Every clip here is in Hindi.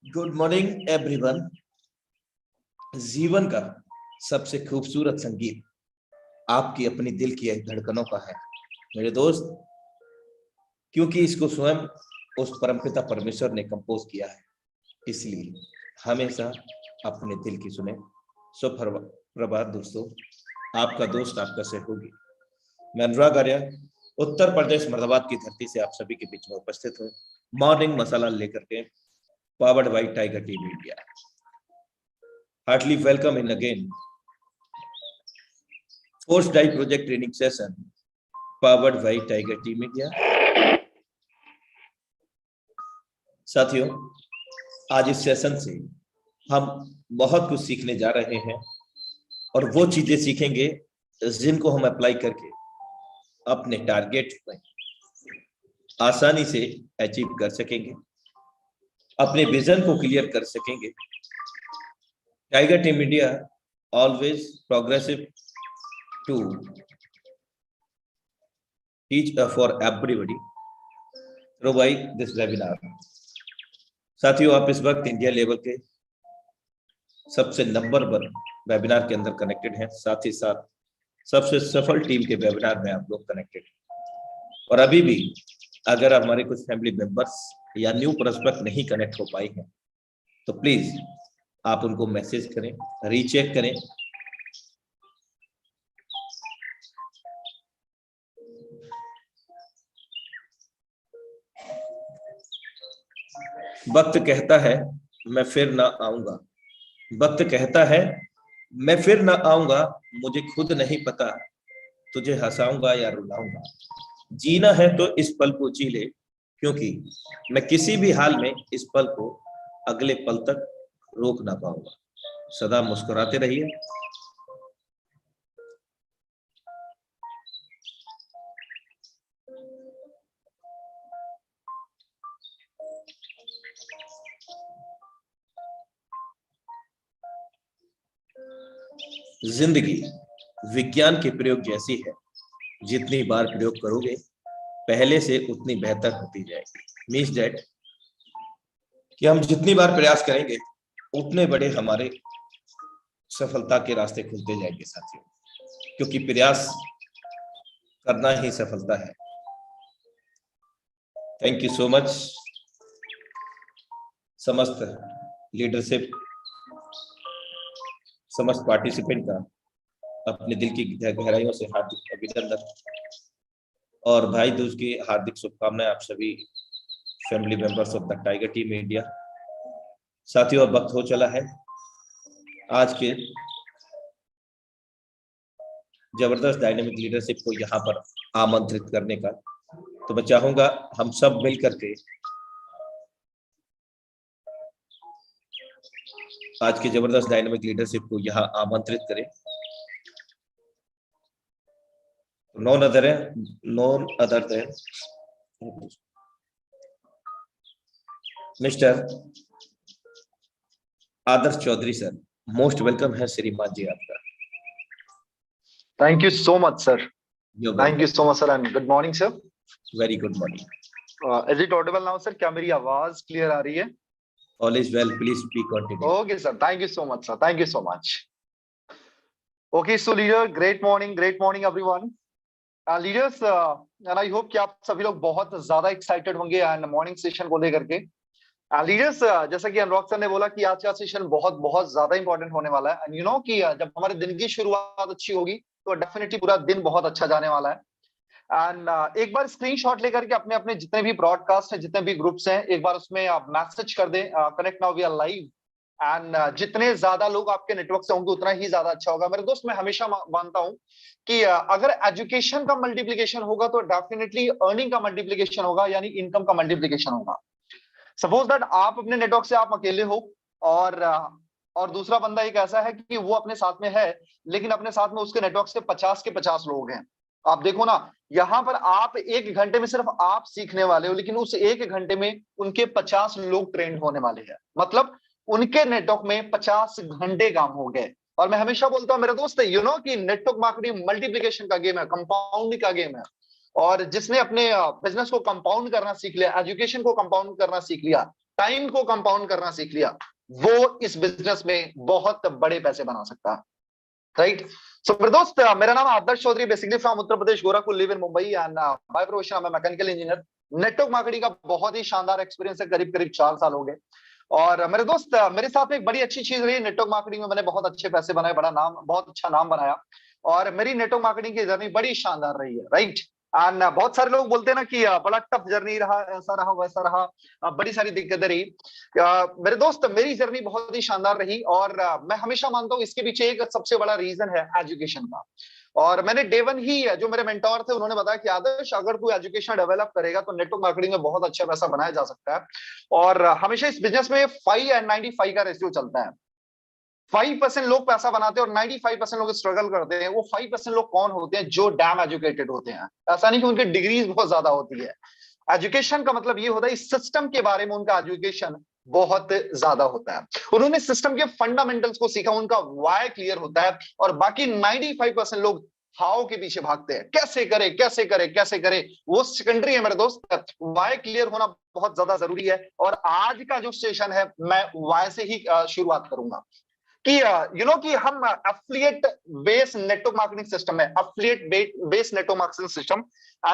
Good morning everyone. जीवन का सबसे खूबसूरत संगीत आपकी अपनी दिल की धड़कनों का है मेरे दोस्त, क्योंकि इसको स्वयं उस परमपिता परमेश्वर ने कंपोज किया है। इसलिए हमेशा अपने दिल की सुने। सुप्रभात दोस्तों, आपका दोस्त आपका सहयोगी मैं अनुराग आर्य उत्तर प्रदेश मर्दाबाद की धरती से आप सभी के बीच में उपस्थित हूँ, मॉर्निंग मसाला लेकर के, powered by Tiger team India. Heartily welcome in again Force Die Project Training Session powered by Tiger Team India। साथियों, आज इस सेशन से हम बहुत कुछ सीखने जा रहे हैं और वो चीजें सीखेंगे जिनको हम अप्लाई करके अपने टारगेट में आसानी से अचीव कर सकेंगे, अपने विजन को क्लियर कर सकेंगे। Tiger team India always progressive to teach for everybody through by this webinar। साथियों, आप इस वक्त इंडिया लेवल के सबसे नंबर 1 वेबिनार के अंदर कनेक्टेड हैं, साथ ही साथ सबसे सफल टीम के वेबिनार में आप लोग कनेक्टेड हैं। और अभी भी अगर हमारे कुछ फैमिली मेंबर्स या न्यू प्रोस्पेक्ट नहीं कनेक्ट हो पाए हैं तो प्लीज आप उनको मैसेज करें, रीचेक करें। वक्त कहता है मैं फिर ना आऊंगा, वक्त कहता है मैं फिर ना आऊंगा, मुझे खुद नहीं पता तुझे हंसाऊंगा या रुलाऊंगा। जीना है तो इस पल को जी ले, क्योंकि मैं किसी भी हाल में इस पल को अगले पल तक रोक ना पाऊंगा। सदा मुस्कुराते रहिए। जिंदगी विज्ञान के प्रयोग जैसी है, जितनी बार प्रयोग करोगे पहले से उतनी बेहतर होती जाएगी। मीन्स दैट कि हम जितनी बार प्रयास करेंगे उतने बड़े हमारे सफलता के रास्ते खुलते जाएंगे साथियों, क्योंकि प्रयास करना ही सफलता है। थैंक यू सो मच समस्त लीडरशिप, समस्त पार्टिसिपेंट का अपने दिल की गहराइयों से हार्दिक अभिनंदन और भाई दूज की हार्दिक शुभकामनाएं आप सभी family members of the tiger team India. साथियों, अब वक्त हो चला है आज के जबरदस्त डायनेमिक लीडरशिप को यहाँ पर आमंत्रित करने का। तो मैं चाहूंगा हम सब मिल करके आज के जबरदस्त डायनेमिक लीडरशिप को यहाँ आमंत्रित करें। नॉन अदर देन मिस्टर आदर्श चौधरी सर। मोस्ट वेलकम है श्रीमान जी आपका। Thank you so much, sir. Thank you so much, sir, and good morning, sir. Very good morning. Is it audible now, sir? क्या मेरी आवाज क्लियर आ रही है? All is well. Please speak continue. Okay, sir. Thank you so much, sir. Thank you so much. Okay, so leader, great morning, everyone. Leaders, and I hope कि आप सभी लोग बहुत ज्यादा excited होंगे and morning session को लेकर के। लीडर्स, जैसा कि अनुराग सर ने बोला कि आज का सेशन बहुत बहुत ज्यादा इंपॉर्टेंट होने वाला है। एंड यू नो कि जब हमारे दिन की शुरुआत अच्छी होगी तो डेफिनेटली पूरा दिन बहुत अच्छा जाने वाला है। एंड एक बार स्क्रीनशॉट लेकर के अपने अपने जितने भी ब्रॉडकास्ट हैं, जितने भी ग्रुप्स हैं, एक बार उसमें आप मैसेज कर दें connect now we are live. And जितने ज्यादा लोग आपके नेटवर्क से होंगे उतना ही ज्यादा अच्छा होगा। मेरे दोस्त, मैं हमेशा मानता हूं कि अगर एजुकेशन का मल्टीप्लीकेशन होगा तो डेफिनेटली अर्निंग का मल्टीप्लीकेशन होगा, यानी इनकम का मल्टीप्लीकेशन होगा। सपोज दैट आप अपने नेटवर्क से आप अकेले हो और दूसरा बंदा एक ऐसा है कि वो अपने साथ में है, लेकिन अपने साथ में उसके नेटवर्क से 50 के 50 लोग हैं। आप देखो ना, यहाँ पर आप 1 घंटे में सिर्फ आप सीखने वाले हो, लेकिन उस 1 घंटे में उनके 50 लोग ट्रेंड होने वाले हैं। मतलब उनके नेटवर्क में 50 घंटे काम हो गए। और मैं हमेशा बोलता हूँ मेरे दोस्त, यू नो कि नेटवर्क मार्केटिंग मल्टीप्लीकेशन का गेम है, कंपाउंडिंग का गेम है। और जिसने अपने बिजनेस को कंपाउंड करना सीख लिया, एजुकेशन को कंपाउंड करना सीख लिया, टाइम को कंपाउंड करना सीख लिया, वो इस बिजनेस में बहुत बड़े पैसे बना सकता है, राइट। सो मेरे दोस्त, मेरा नाम Adarsh Chaudhary, basically from Uttar Pradesh, Gorakhpur, live in Mumbai, and by profession मैं मैकेनिकल इंजीनियर। नेटवर्क मार्केटिंग का बहुत ही शानदार एक्सपीरियंस है, करीब करीब 4 साल हो गए। और मेरे दोस्त, मेरे साथ में एक बड़ी अच्छी चीज रही नेटवर्क मार्केटिंग में, मैंने बहुत अच्छे पैसे बनाए, बड़ा नाम, बहुत अच्छा नाम बनाया, और मेरी नेटवर्क मार्केटिंग की जर्नी बड़ी शानदार रही है, राइट। एंड बहुत सारे लोग बोलते हैं ना कि बड़ा टफ जर्नी रहा, ऐसा रहा वैसा रहा, बड़ी सारी दिक्कतें रही। मेरे दोस्त, मेरी जर्नी बहुत ही शानदार रही, और मैं हमेशा मानता हूँ इसके पीछे एक सबसे बड़ा रीजन है एजुकेशन का। और मैंने डे वन ही, जो मेरे मेंटोर थे, उन्होंने बताया कि आदर्श, अगर तू एजुकेशन डेवलप करेगा तो नेटवर्क मार्केटिंग में बहुत अच्छा पैसा बनाया जा सकता है। और हमेशा इस बिजनेस में 5 एंड 95 का रेशियो चलता है। 5% लोग पैसा बनाते हैं और 95% लोग स्ट्रगल करते हैं। वो 5% लोग कौन होते हैं? जो डैम एजुकेटेड होते हैं। ऐसा नहीं कि उनकी डिग्रीज बहुत ज्यादा होती है, एजुकेशन का मतलब ये होता है इस सिस्टम के बारे में उनका एजुकेशन बहुत ज्यादा होता है, उन्होंने सिस्टम के फंडामेंटल्स को सीखा, उनका वाई क्लियर होता है। और बाकी 95% लोग हाउ के पीछे भागते हैं, कैसे करे कैसे करे कैसे करे, वो सेकेंडरी है मेरे दोस्त। वाई क्लियर होना बहुत ज्यादा जरूरी है। और आज का जो सेशन है, मैं वाई से ही शुरुआत करूंगा कि कि हम affiliate based network marketing system है, affiliate based network marketing system,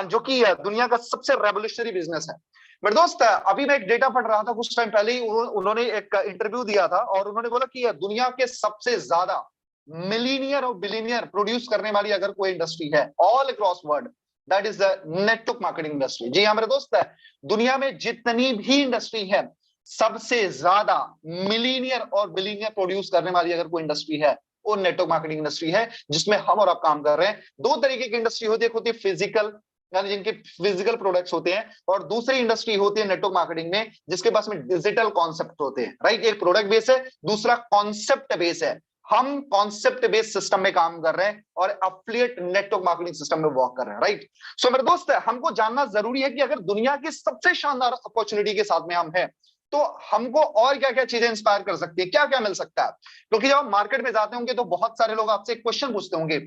जो कि दुनिया का सबसे रेवोल्यूशनरी बिजनेस है। मेरे दोस्त, अभी मैं एक डेटा पढ़ रहा था कुछ टाइम पहले ही, उन्होंने एक इंटरव्यू दिया था और उन्होंने बोला कि दुनिया के सबसे ज्यादा मिलीनियर और बिलीनियर प्रोड्यूस करने वाली अगर कोई इंडस्ट्री है all across world, that is the network marketing industry. जी हाँ मेरे दोस्त, दुनिया में जितनी भी इंडस्ट्री है, सबसे ज्यादा मिलीनियर और बिलीनियर प्रोड्यूस करने वाली अगर कोई इंडस्ट्री है, वो नेटवर्क मार्केटिंग इंडस्ट्री है, जिसमें हम और आप काम कर रहे हैं। दो तरीके की इंडस्ट्री होती है, एक होती है फिजिकल, यानी जिनके फिजिकल प्रोडक्ट्स होते हैं, और दूसरी इंडस्ट्री होती है नेटवर्क मार्केटिंग में जिसके पास में डिजिटल कॉन्सेप्ट होते हैं, राइट। एक प्रोडक्ट बेस है, दूसरा कॉन्सेप्ट बेस है। हम कॉन्सेप्ट बेस्ड सिस्टम में काम कर रहे हैं और एफिलिएट नेटवर्क मार्केटिंग सिस्टम में वर्क कर रहे हैं, राइट। सो मेरे दोस्त, हमको जानना जरूरी है कि अगर दुनिया की सबसे शानदार अपॉर्चुनिटी के साथ में हम हैं, तो हमको और क्या क्या चीजें इंस्पायर कर सकती है, क्या क्या मिल सकता है। क्योंकि जब आप मार्केट में जाते होंगे तो बहुत सारे लोग आपसे एक क्वेश्चन पूछते होंगे,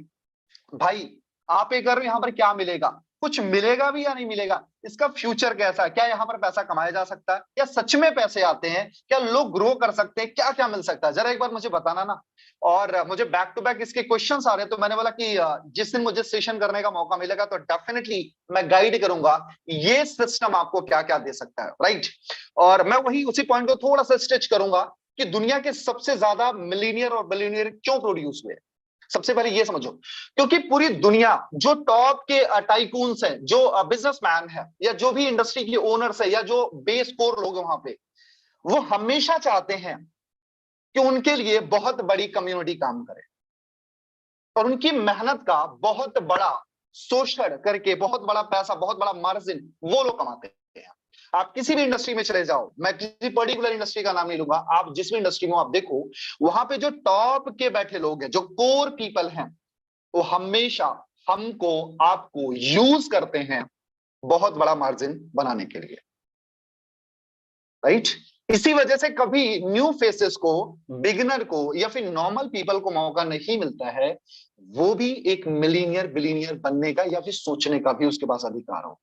भाई आप ये कर रहे हो, यहाँ पर क्या मिलेगा, कुछ मिलेगा भी या नहीं मिलेगा, इसका फ्यूचर कैसा है, क्या यहाँ पर पैसा कमाया जा सकता है, क्या सच में पैसे आते हैं, क्या लोग ग्रो कर सकते हैं, क्या क्या मिल सकता है, जरा एक बार मुझे बताना ना। और मुझे बैक टू बैक इसके क्वेश्चंस आ रहे हैं, तो मैंने बोला कि जिस दिन मुझे सेशन करने का मौका मिलेगा तो डेफिनेटली मैं गाइड करूंगा ये सिस्टम आपको क्या क्या दे सकता है, राइट। और मैं वही उसी पॉइंट को थोड़ा सा स्टिच करूंगा कि दुनिया के सबसे ज्यादा मिलीनियर और बिलियनियर क्यों प्रोड्यूस हुए। सबसे पहले ये समझो, क्योंकि पूरी दुनिया जो टॉप के टाइकून्स हैं, जो बिजनेसमैन है, या जो भी इंडस्ट्री के ओनर्स है, या जो बेस कोर लोग हैं वहां पे, वो हमेशा चाहते हैं कि उनके लिए बहुत बड़ी कम्युनिटी काम करे, और उनकी मेहनत का बहुत बड़ा शोषण करके बहुत बड़ा पैसा, बहुत बड़ा मार्जिन वो लोग कमाते हैं। आप किसी भी इंडस्ट्री में चले जाओ, मैं किसी पर्टिकुलर इंडस्ट्री का नाम नहीं लूंगा, आप जिस भी इंडस्ट्री में आप देखो, वहां पे जो टॉप के बैठे लोग हैं, जो कोर पीपल हैं, वो हमेशा हमको आपको यूज करते हैं बहुत बड़ा मार्जिन बनाने के लिए, राइट। इसी वजह से कभी न्यू फेसेस को, बिगिनर को, या फिर नॉर्मल पीपल को मौका नहीं मिलता है वो भी एक मिलीनियर बिलीनियर बनने का या फिर सोचने का भी उसके पास अधिकार हो।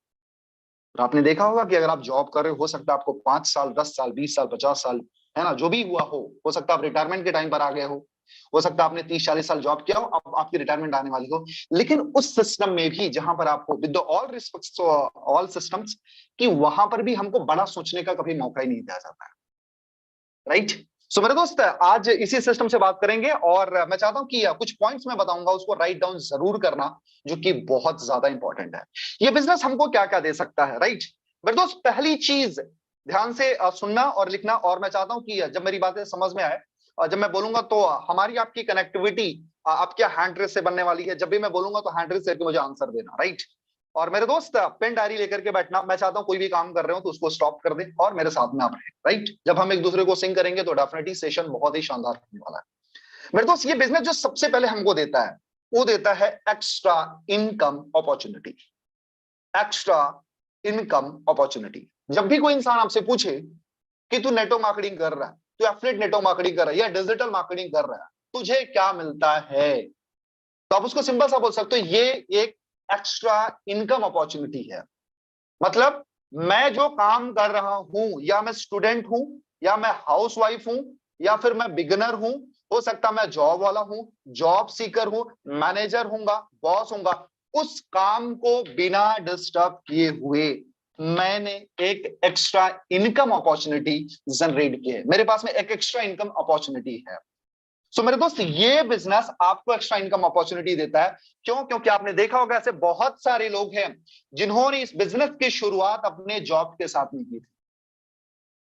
और आपने देखा होगा कि अगर आप जॉब कर रहे हो सकता है आपको 5 साल 10 साल 20 साल 50 साल, है ना, जो भी हुआ हो सकता है आप रिटायरमेंट के टाइम पर आ गए हो सकता है आपने 30-40 साल जॉब किया हो, अब आपकी रिटायरमेंट आने वाली हो, लेकिन उस सिस्टम में भी जहां पर आपको, with all respect all systems, कि वहां पर भी हमको बड़ा सोचने का कभी मौका ही नहीं दिया जाता है, राइट। सो मेरे दोस्त, आज इसी सिस्टम से बात करेंगे, और मैं चाहता हूं कि कुछ पॉइंट्स मैं बताऊंगा, उसको राइट डाउन जरूर करना, जो कि बहुत ज्यादा इंपॉर्टेंट है। ये बिजनेस हमको क्या क्या दे सकता है, राइट। मेरे दोस्त, पहली चीज ध्यान से सुनना और लिखना, और मैं चाहता हूं कि जब मेरी बातें समझ में आए, जब मैं बोलूंगा तो हमारी आपकी कनेक्टिविटी आपके हैंड रेस से बनने वाली है। जब भी मैं बोलूंगा तो हैंड रेस करके मुझे आंसर देना, राइट। और मेरे दोस्त, पेन डायरी लेकर के बैठना, मैं चाहता हूं कोई भी काम कर रहे हो तो उसको स्टॉप कर दें और मेरे साथ में आप रहें, राइट। जब हम एक दूसरे को सिंग करेंगे तो डेफिनेटली सेशन बहुत ही शानदार होने वाला है। मेरे दोस्त, ये बिजनेस जो सबसे पहले हमको देता है, वो देता है extra income opportunity. Extra income opportunity. जब भी कोई इंसान आपसे पूछे कि तू नेटवर्क मार्केटिंग कर रहा है, तू एफिलिएट नेटवर्क मार्केटिंग कर रहा है या डिजिटल मार्केटिंग कर रहा है, तुझे क्या मिलता है, तो आप उसको सिंपल सा बोल सकते हो, ये एक एक्स्ट्रा इनकम अपॉर्चुनिटी है। मतलब मैं जो काम कर रहा हूं, या मैं स्टूडेंट हूं, या मैं हाउसवाइफ हूं, या फिर मैं बिगिनर हूं, हो सकता मैं जॉब वाला हूं, जॉब सीकर हूं, मैनेजर हूंगा, बॉस हूंगा, उस काम को बिना डिस्टर्ब किए हुए मैंने एक एक्स्ट्रा इनकम अपॉर्चुनिटी जनरेट की है। मेरे पास में एक एक्स्ट्रा इनकम अपॉर्चुनिटी है। सो मेरे दोस्त, ये बिजनेस आपको एक्स्ट्रा इनकम अपॉर्चुनिटी देता है। क्यों? क्योंकि आपने देखा होगा ऐसे बहुत सारे लोग हैं जिन्होंने इस बिजनेस की शुरुआत अपने जॉब के साथ में की थी।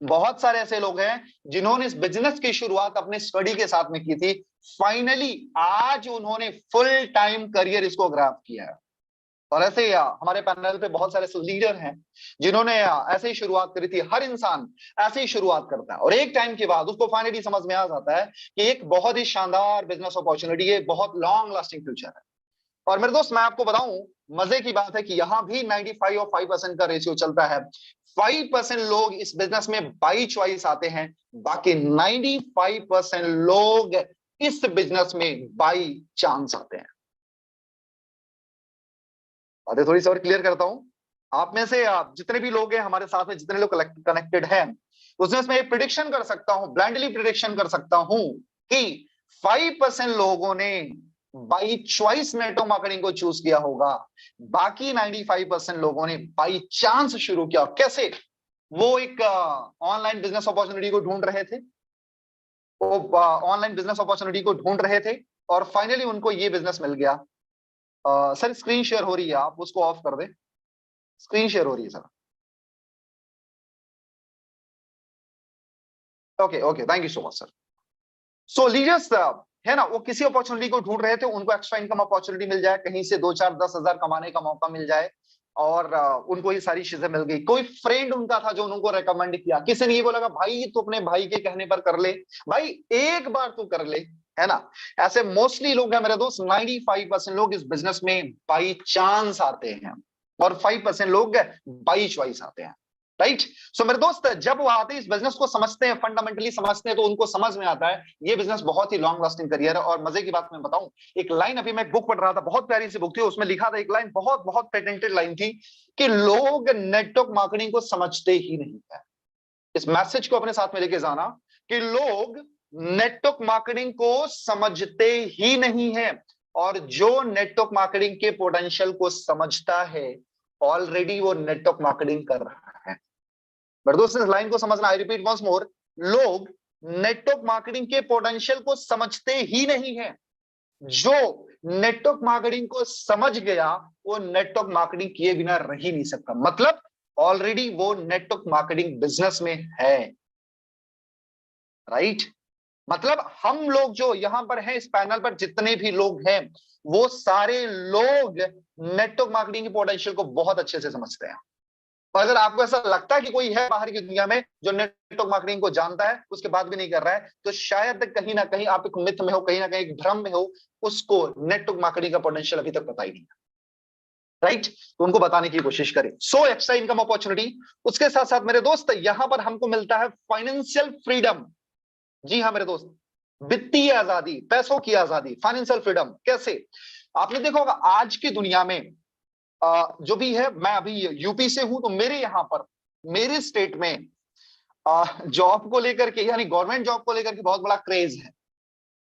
बहुत सारे ऐसे लोग हैं जिन्होंने इस बिजनेस की शुरुआत अपने स्टडी के साथ में की थी। फाइनली आज उन्होंने फुल टाइम करियर इसको ग्रैब किया है। और ऐसे ही हमारे पैनल पे बहुत सारे लीडर हैं जिन्होंने ऐसे ही शुरुआत करी थी। हर इंसान ऐसे ही शुरुआत करता है और एक टाइम के बाद उसको फाइनली समझ में आ जाता है कि एक बहुत ही शानदार बिजनेस अपॉर्चुनिटी है, बहुत लॉन्ग लास्टिंग फ्यूचर है। और मेरे दोस्त, मैं आपको बताऊं, मजे की बात है कि यहां भी 95 और 5% का रेशियो चलता है। 5% लोग इस बिजनेस में बाई चॉइस आते हैं, बाकी 95% लोग इस बिजनेस में बाई चांस आते हैं। बातें थोड़ी सी और क्लियर करता हूं। आप में से आप जितने भी लोग हैं हमारे साथ में, जितने लोग कनेक्टेड हैं, उसमें मैं प्रिडिक्शन कर सकता हूं, ब्लाइंडली प्रिडिक्शन कर सकता हूं कि 5% लोगों ने बाई चॉइस नेटवर्क मार्केटिंग को चूज किया होगा, बाकी 95% लोगों ने बाई चांस शुरू किया। कैसे? वो एक ऑनलाइन बिजनेस अपॉर्चुनिटी को ढूंढ रहे थे, वो ऑनलाइन बिजनेस अपॉर्चुनिटी को ढूंढ रहे थे और फाइनली उनको ये बिजनेस मिल गया। सर स्क्रीन शेयर हो रही है, आप उसको ऑफ कर दें। स्क्रीन शेयर हो रही है sir. Okay okay, thank you so much sir. So leaders है ना, वो किसी अपॉर्चुनिटी को ढूंढ रहे थे, उनको एक्स्ट्रा इनकम अपॉर्चुनिटी मिल जाए, कहीं से 2 4 10 हजार कमाने का मौका मिल जाए और उनको ये सारी चीजें मिल गई। कोई फ्रेंड उनका था जो उनको रेकमेंड किया, किसी ने ये बोला भाई तू अपने भाई के कहने पर कर ले, भाई एक बार तू कर ले, है ना। ऐसे मोस्टली लोग हैं मेरे दोस्त, 95% लोग इस बिजनेस में बाई चांस आते हैं और 5% लोग बाई चॉइस आते हैं। राइट। सो मेरे दोस्त, जब वो आते हैं इस बिजनेस को समझते हैं, फंडामेंटली समझते हैं, तो उनको समझ में आता है ये बिजनेस बहुत ही लॉन्ग लास्टिंग करियर है। और मजे की बात मैं बताऊं, एक लाइन अभी मैं एक बुक पढ़ रहा था, बहुत प्यारी सी बुक थी, उसमें लिखा था एक लाइन, बहुत बहुत पेटेंटेड लाइन थी कि लोग नेटवर्क मार्केटिंग को समझते ही नहीं है। इस मैसेज को अपने साथ में लेके जाना कि लोग नेटवर्क मार्केटिंग को समझते ही नहीं है, और जो नेटवर्क मार्केटिंग के पोटेंशियल को समझता है ऑलरेडी वो नेटवर्क मार्केटिंग कर रहा है। बट दोस्तों, इस लाइन को समझना, आई रिपीट वंस मोर, लोग नेटवर्क मार्केटिंग के पोटेंशियल को समझते ही नहीं है। जो नेटवर्क मार्केटिंग को समझ गया वो नेटवर्क मार्केटिंग किए बिना रह ही नहीं सकता, मतलब ऑलरेडी वो नेटवर्क मार्केटिंग बिजनेस में है। राइट। मतलब हम लोग जो यहां पर हैं इस पैनल पर, जितने भी लोग हैं, वो सारे लोग नेटवर्क मार्केटिंग के पोटेंशियल को बहुत अच्छे से समझते हैं। और अगर आपको ऐसा लगता है कि कोई है बाहर की दुनिया में जो नेटवर्क मार्केटिंग को जानता है उसके बाद भी नहीं कर रहा है, तो शायद कहीं ना कहीं आप एक मिथ में हो, कहीं ना कहीं एक भ्रम में हो, उसको नेटवर्क मार्केटिंग का पोटेंशियल अभी तक पता ही नहीं है। राइट। तो उनको बताने की कोशिश करें। सो एक्स्ट्रा इनकम अपॉर्चुनिटी, उसके साथ साथ मेरे दोस्त यहां पर हमको मिलता है फाइनेंशियल फ्रीडम। जी हाँ मेरे दोस्त, वित्तीय आजादी, पैसों की आजादी, फाइनेंशियल फ्रीडम। कैसे? आपने देखा होगा आज की दुनिया में जो भी है, मैं अभी यूपी से हूं, तो मेरे यहाँ पर, मेरे स्टेट में जॉब को लेकर के, यानी गवर्नमेंट जॉब को लेकर के बहुत बड़ा क्रेज है,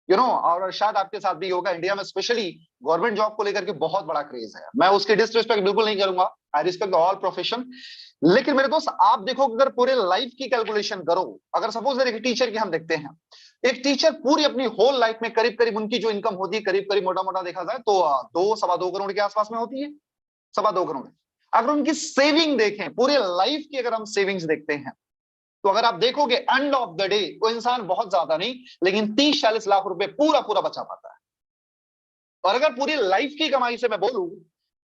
यू नो। और शायद आपके साथ भी होगा, इंडिया में स्पेशली गवर्नमेंट जॉब को लेकर के बहुत बड़ा क्रेज है। मैं उसकी डिसरिस्पेक्ट बिल्कुल नहीं करूंगा, आई रिस्पेक्ट ऑल प्रोफेशन। लेकिन मेरे दोस्त, आप देखो, अगर पूरे लाइफ की कैलकुलेशन करो, अगर सपोज एक टीचर की हम देखते हैं, एक टीचर पूरी अपनी होल लाइफ में करीब करीब उनकी जो इनकम होती है, करीब करीब मोटा मोटा देखा जाए तो 2 सवा 2 करोड़ के आसपास में होती है, 2.25 करोड़। अगर उनकी सेविंग देखें, पूरे लाइफ की अगर हम सेविंग्स देखते हैं, तो अगर आप देखोगे एंड ऑफ द डे वो इंसान बहुत ज्यादा नहीं, लेकिन 30-40 लाख रुपए पूरा पूरा बचा पाता है। और अगर पूरी लाइफ की कमाई से मैं बोलूं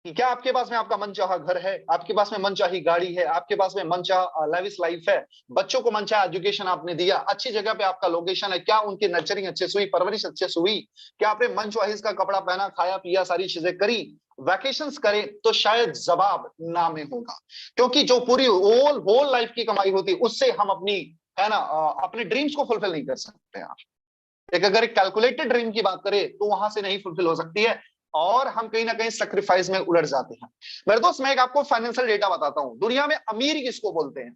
कि क्या आपके पास में आपका मनचाहा घर है, आपके पास में मनचाही गाड़ी है, आपके पास में मनचाहा लाविश लाइफ है, बच्चों को मनचाहा एजुकेशन आपने दिया, अच्छी जगह पे आपका लोकेशन है, क्या उनकी नर्चरिंग अच्छे से हुई, परवरिश अच्छे से हुई, क्या आपने मन चॉइस का कपड़ा पहना, खाया पिया, सारी चीजें करी, वैकेशंस करें, तो शायद जवाब ना में होगा। क्योंकि जो पूरी होल लाइफ की कमाई होती है उससे हम अपनी, है ना, अपने ड्रीम्स को फुलफिल नहीं कर सकते हैं। एक अगर एक कैलकुलेटेड ड्रीम की बात करें तो वहां से नहीं फुलफिल हो सकती है। और हम कहीं ना कहीं सेक्रीफाइस में उलझ जाते हैं। मेरे दोस्त, मैं एक आपको फाइनेंशियल डेटा बताता हूं। दुनिया में अमीर किसको बोलते हैं?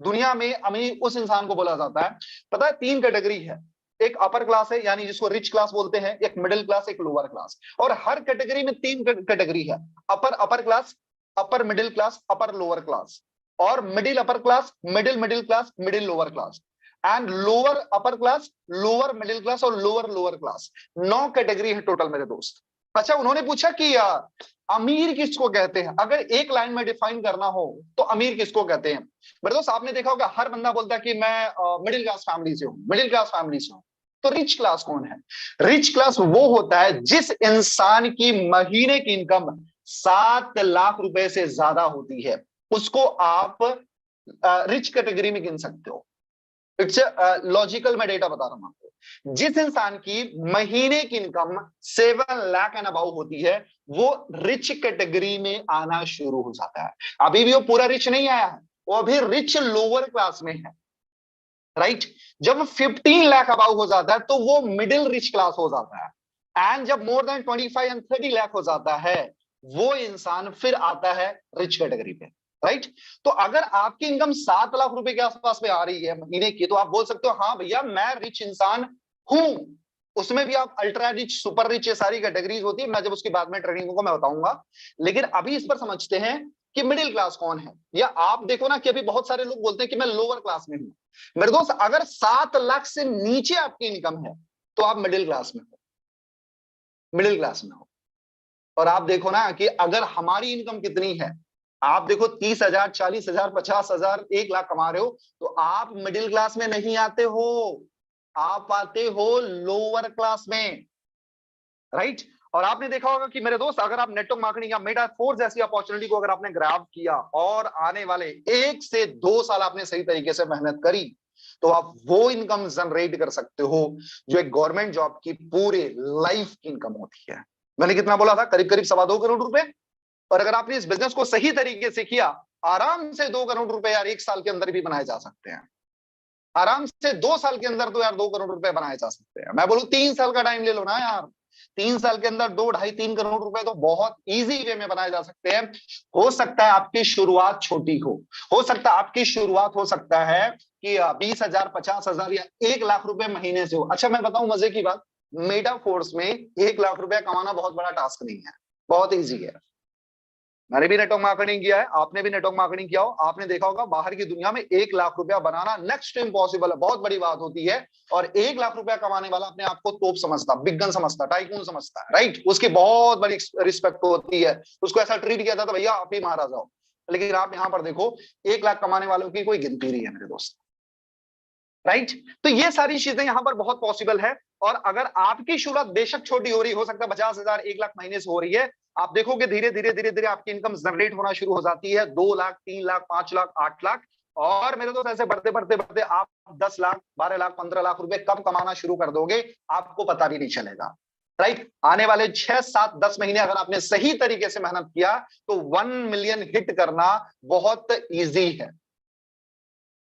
दुनिया में अमीर उस इंसान को बोला जाता है, पता है, 3 कैटेगरी है। एक अपर क्लास है, यानी जिसको रिच क्लास बोलते हैं, एक मिडिल क्लास, एक लोअर क्लास। और हर कैटेगरी में 3 कैटेगरी है। Upper class, upper middle class, upper lower class, और middle upper class, middle middle class, middle lower class, and lower upper class, lower middle class और लोअर लोअर क्लास। 9 कैटेगरी है टोटल मेरे दोस्त। अच्छा, उन्होंने पूछा कि अमीर किसको कहते हैं? अगर एक लाइन में डिफाइन करना हो तो अमीर किसको कहते हैं? मेरे दोस्त, आपने देखा होगा हर बंदा बोलता है कि मैं मिडिल क्लास फैमिली से हूं, मिडिल क्लास फैमिली से हूं। तो रिच क्लास कौन है? रिच क्लास वो होता है जिस इंसान की महीने की इनकम 7 लाख रुपए से ज्यादा होती है, उसको आप रिच कैटेगरी में गिन सकते हो। इट्स लॉजिकल, मैं डेटा बता रहा हूं आपको। जिस इंसान की महीने की इनकम 7 लाख एंड अबाउ होती है, वो रिच कैटेगरी में आना शुरू हो जाता है। अभी भी वो पूरा रिच नहीं आया है, वो अभी रिच लोअर क्लास में है, राइट। जब 15 लाख अबाउ हो जाता है तो वो मिडिल रिच क्लास हो जाता है, एंड जब मोर देन 25 एंड 30 लाख हो जाता है, वो इंसान फिर आता है रिच कैटेगरी पे, राइट। तो अगर आपकी इनकम 7 लाख रुपए के आसपास में आ रही है महीने की, तो आप बोल सकते हो हाँ भैया मैं रिच इंसान हूं। उसमें भी आप अल्ट्रा रिच, सुपर रिच, ये सारी कैटेगरीज होती है, मैं जब उसके बाद में ट्रेनिंग को मैं बताऊंगा। लेकिन अभी इस पर समझते हैं कि मिडिल क्लास कौन है। या आप देखो ना कि अभी बहुत सारे लोग बोलते हैं कि मैं लोअर क्लास में हूं। मेरे दोस्त, अगर 7 लाख से नीचे आपकी इनकम है तो आप मिडिल क्लास में हो, मिडिल क्लास में हो। और आप देखो ना कि अगर हमारी इनकम कितनी है, आप देखो 30,000, 40,000, 50,000, 1 लाख कमा रहे हो, तो आप मिडिल क्लास में नहीं आते हो, आप आते हो लोअर क्लास में, राइट। और आपने देखा होगा कि मेरे दोस्त, अगर आप नेटवर्क मार्केटिंग या मेटाफोर्स जैसी अपॉर्चुनिटी को अगर आपने ग्रैब किया और आने वाले 1 से 2 साल आपने सही तरीके से मेहनत करी, तो आप वो इनकम जनरेट कर सकते हो जो एक गवर्नमेंट जॉब की पूरे लाइफ की इनकम होती है। मैंने कितना बोला था? करीब करीब 2.25 करोड़ रुपए। और अगर आपने इस बिजनेस को सही तरीके से किया, आराम से 2 करोड़ रुपए यार 1 साल के अंदर भी बनाए जा सकते हैं। आराम से 2 साल के अंदर तो यार 2 करोड़ रुपए बनाए जा सकते हैं। मैं बोलूं 3 साल का टाइम ले लो ना यार, 3 साल के अंदर 2, 2.5, 3 करोड़ रुपए तो बहुत इजी वे में बनाए जा सकते हैं। हो सकता है आपकी शुरुआत छोटी हो सकता है आपकी शुरुआत हो सकता है कि 20,000, 50,000 या 1 लाख रुपए महीने से हो। अच्छा, मैं बताऊं मजे की बात, मेटाफोर्स में 1 लाख रुपया कमाना बहुत बड़ा टास्क नहीं है, बहुत ईजी है। मैंने भी नेटवर्क मार्केटिंग किया है, आपने भी नेटवर्क मार्केटिंग किया हो, आपने देखा होगा बाहर की दुनिया में 1 लाख रुपया बनाना नेक्स्ट टू इम्पॉसिबल है, बहुत बड़ी बात होती है। और 1 लाख रुपया कमाने वाला अपने आप को तोप समझता, बिग गन समझता, टाइकून समझता है, राइट। उसकी बहुत बड़ी रिस्पेक्ट होती है, उसको ऐसा ट्रीट किया जाता है भैया आप ही महाराजा हो। लेकिन आप यहां पर देखो, 1 लाख कमाने वालों की कोई गिनती नहीं है मेरे दोस्त, राइट। तो ये सारी चीजें यहां पर बहुत पॉसिबल है। और अगर आपकी शुरुआत बेशक छोटी हो रही, हो सकता है 50,000, 1 लाख महीने से हो रही है, आप देखोगे धीरे धीरे धीरे धीरे आपकी इनकम जनरेट होना शुरू हो जाती है। 2 लाख, 3 लाख, 5 लाख, 8 लाख, और मेरे दोस्त ऐसे बढ़ते बढ़ते बढ़ते आप 10 लाख, 12 लाख, 15 लाख रुपए कब कमाना शुरू कर दोगे आपको पता भी नहीं चलेगा, राइट। आने वाले 6, 7, 10 महीने अगर आपने सही तरीके से मेहनत किया तो 1 मिलियन हिट करना बहुत ईजी है।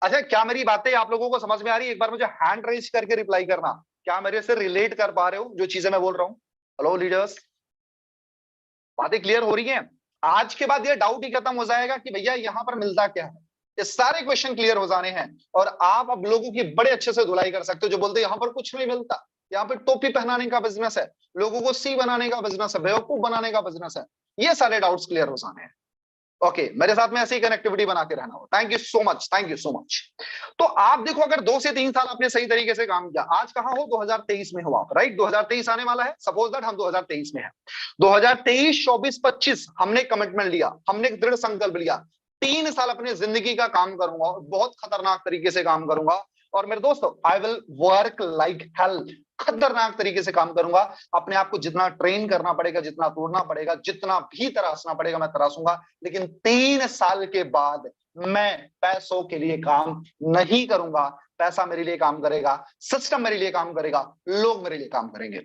अच्छा, क्या मेरी बातें आप लोगों को समझ में आ रही है? एक बार मुझे हैंड रेज करके रिप्लाई करना, क्या मेरे से रिलेट कर पा रहे हो जो चीजें मैं बोल रहा हूं? हेलो लीडर्स, बातें क्लियर हो रही हैं? आज के बाद ये डाउट ही खत्म हो जाएगा कि भैया यहां पर मिलता क्या है। ये सारे क्वेश्चन क्लियर हो जाने हैं और आप अब लोगों की बड़े अच्छे से धुलाई कर सकते हो जो बोलते हैं यहां पर कुछ नहीं मिलता, यहाँ पर टोपी पहनाने का बिजनेस है, लोगों को सी बनाने का बिजनेस है, बेवकूफ बनाने का बिजनेस है। ये सारे डाउट्स क्लियर हो जाने हैं। ओके, मेरे साथ में ऐसी कनेक्टिविटी बना के रहना हो। Thank you so much, thank you so much. तो आप देखो, अगर 2 से 3 साल आपने सही तरीके से काम किया, आज कहां हो? 2023 में हो आप, राइट। 2023 आने वाला है, सपोज दैट हम 2023 में है। 2023, 24, 25 हमने कमिटमेंट लिया, हमने एक दृढ़ संकल्प लिया, 3 साल अपनी जिंदगी का काम करूंगा और बहुत खतरनाक तरीके से काम करूंगा। और मेरे दोस्तों, I will work like hell, खतरनाक तरीके से काम करूंगा। अपने आप को जितना ट्रेन करना पड़ेगा, जितना तोड़ना पड़ेगा, जितना भी तराशना पड़ेगा मैं तरासूंगा। लेकिन 3 साल के बाद मैं पैसों के लिए काम नहीं करूंगा, पैसा मेरे लिए काम करेगा, सिस्टम मेरे लिए काम करेगा, लोग मेरे लिए काम करेंगे,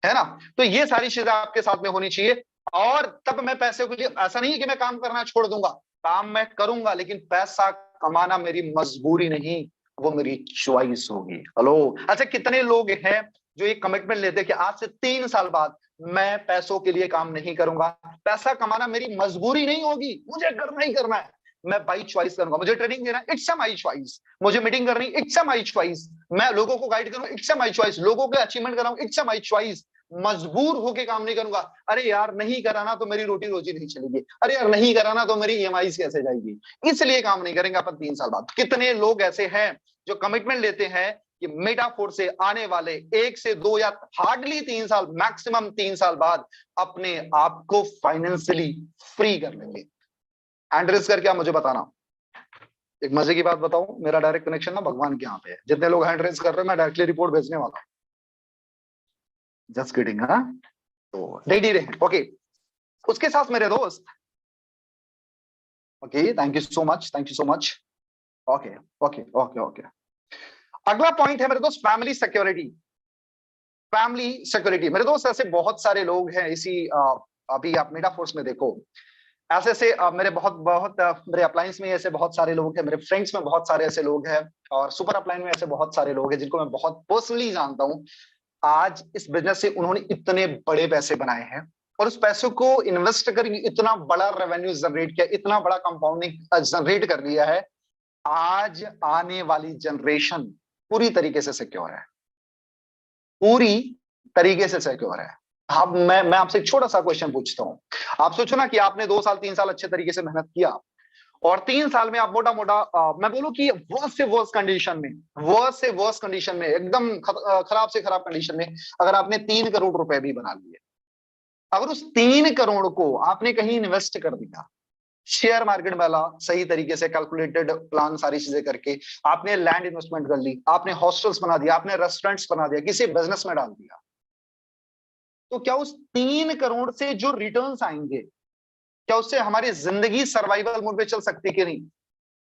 है ना। तो ये सारी चीजें आपके साथ में होनी चाहिए। और तब मैं पैसे के लिए, ऐसा नहीं है कि मैं काम करना छोड़ दूंगा, काम मैं करूंगा, लेकिन पैसा कमाना मेरी मजबूरी नहीं, वो मेरी चॉइस होगी। हेलो, अच्छा, कितने लोग हैं जो ये कमिटमेंट लेते हैं कि आज से 3 साल बाद मैं पैसों के लिए काम नहीं करूंगा, पैसा कमाना मेरी मजबूरी नहीं होगी, मुझे करना ही करना है, मैं बाई चॉइस करूंगा, मुझे ट्रेनिंग देना इट्स अ माई चॉइस, मुझे मीटिंग करनी इट्स अ माई चॉइस, मैं लोगों को गाइड करूंगा इट्स अ माई चॉइस, लोगों के अचीवमेंट कराऊं इट्स अ माई चॉइस, मजबूर होके काम नहीं करूंगा, अरे यार नहीं कराना तो मेरी रोटी रोजी नहीं चलेगी, अरे यार नहीं कराना तो मेरी ईएमआई कैसे जाएगी, इसलिए काम नहीं करेंगे अपन 3 साल बाद। कितने लोग ऐसे हैं जो कमिटमेंट लेते हैं कि मेटाफोर से आने वाले 1 से 2 या हार्डली 3 साल, मैक्सिमम 3 साल बाद अपने आप को फाइनेंशियली फ्री कर लेंगे। हैंड करके आप मुझे बताना। एक मजे की बात बताऊं, मेरा डायरेक्ट कनेक्शन ना भगवान के यहाँ पे है, जितने लोग हैंड रेज कर रहे हैं मैं डायरेक्टली रिपोर्ट भेजने वाला हूं। जस्ट किडिंग, हाँ, तो रेडी रहे। ओके, उसके साथ मेरे दोस्त, okay thank you so much, thank you so much. Okay okay okay okay, अगला पॉइंट है मेरे दोस्त फैमिली सिक्योरिटी। फैमिली सिक्योरिटी मेरे दोस्त, ऐसे बहुत सारे लोग हैं इसी अभी आप मेटाफोर्स में देखो, ऐसे ऐसे मेरे बहुत बहुत मेरे अपलाइंस में ऐसे बहुत सारे लोग हैं, मेरे फ्रेंड्स में बहुत सारे ऐसे लोग हैं, और सुपर अपलाइन में ऐसे बहुत सारे लोग हैं जिनको मैं बहुत पर्सनली जानता हूं। आज इस बिजनेस से उन्होंने इतने बड़े पैसे बनाए हैं, और उस पैसों को इन्वेस्ट करके इतना बड़ा रेवेन्यू जनरेट किया, इतना बड़ा कंपाउंडिंग जनरेट कर लिया है। आज आने वाली जनरेशन पूरी तरीके से सिक्योर है, पूरी तरीके से सिक्योर है। अब मैं आपसे एक छोटा सा क्वेश्चन पूछता हूं। आप सोचो ना कि आपने 2 साल 3 साल अच्छे तरीके से मेहनत किया, और 3 साल में आप मोटा मोटा मैं बोलूं कि वर्स्ट से वर्स्ट कंडीशन में, वर्स्ट से वर्स्ट कंडीशन में, एकदम खराब से खराब कंडीशन में अगर आपने 3 करोड़ रुपए भी बना लिए, अगर उस 3 करोड़ को आपने कहीं इन्वेस्ट कर दिया, शेयर मार्केट वाला सही तरीके से कैलकुलेटेड प्लान सारी चीजें करके, आपने लैंड इन्वेस्टमेंट कर ली, आपने हॉस्टल्स बना दिया, आपने रेस्टोरेंट्स बना दिया, किसी बिजनेस में डाल दिया, तो क्या उस 3 करोड़ से जो रिटर्न्स आएंगे, क्या उससे हमारी जिंदगी सर्वाइवल मोड पे चल सकती कि नहीं?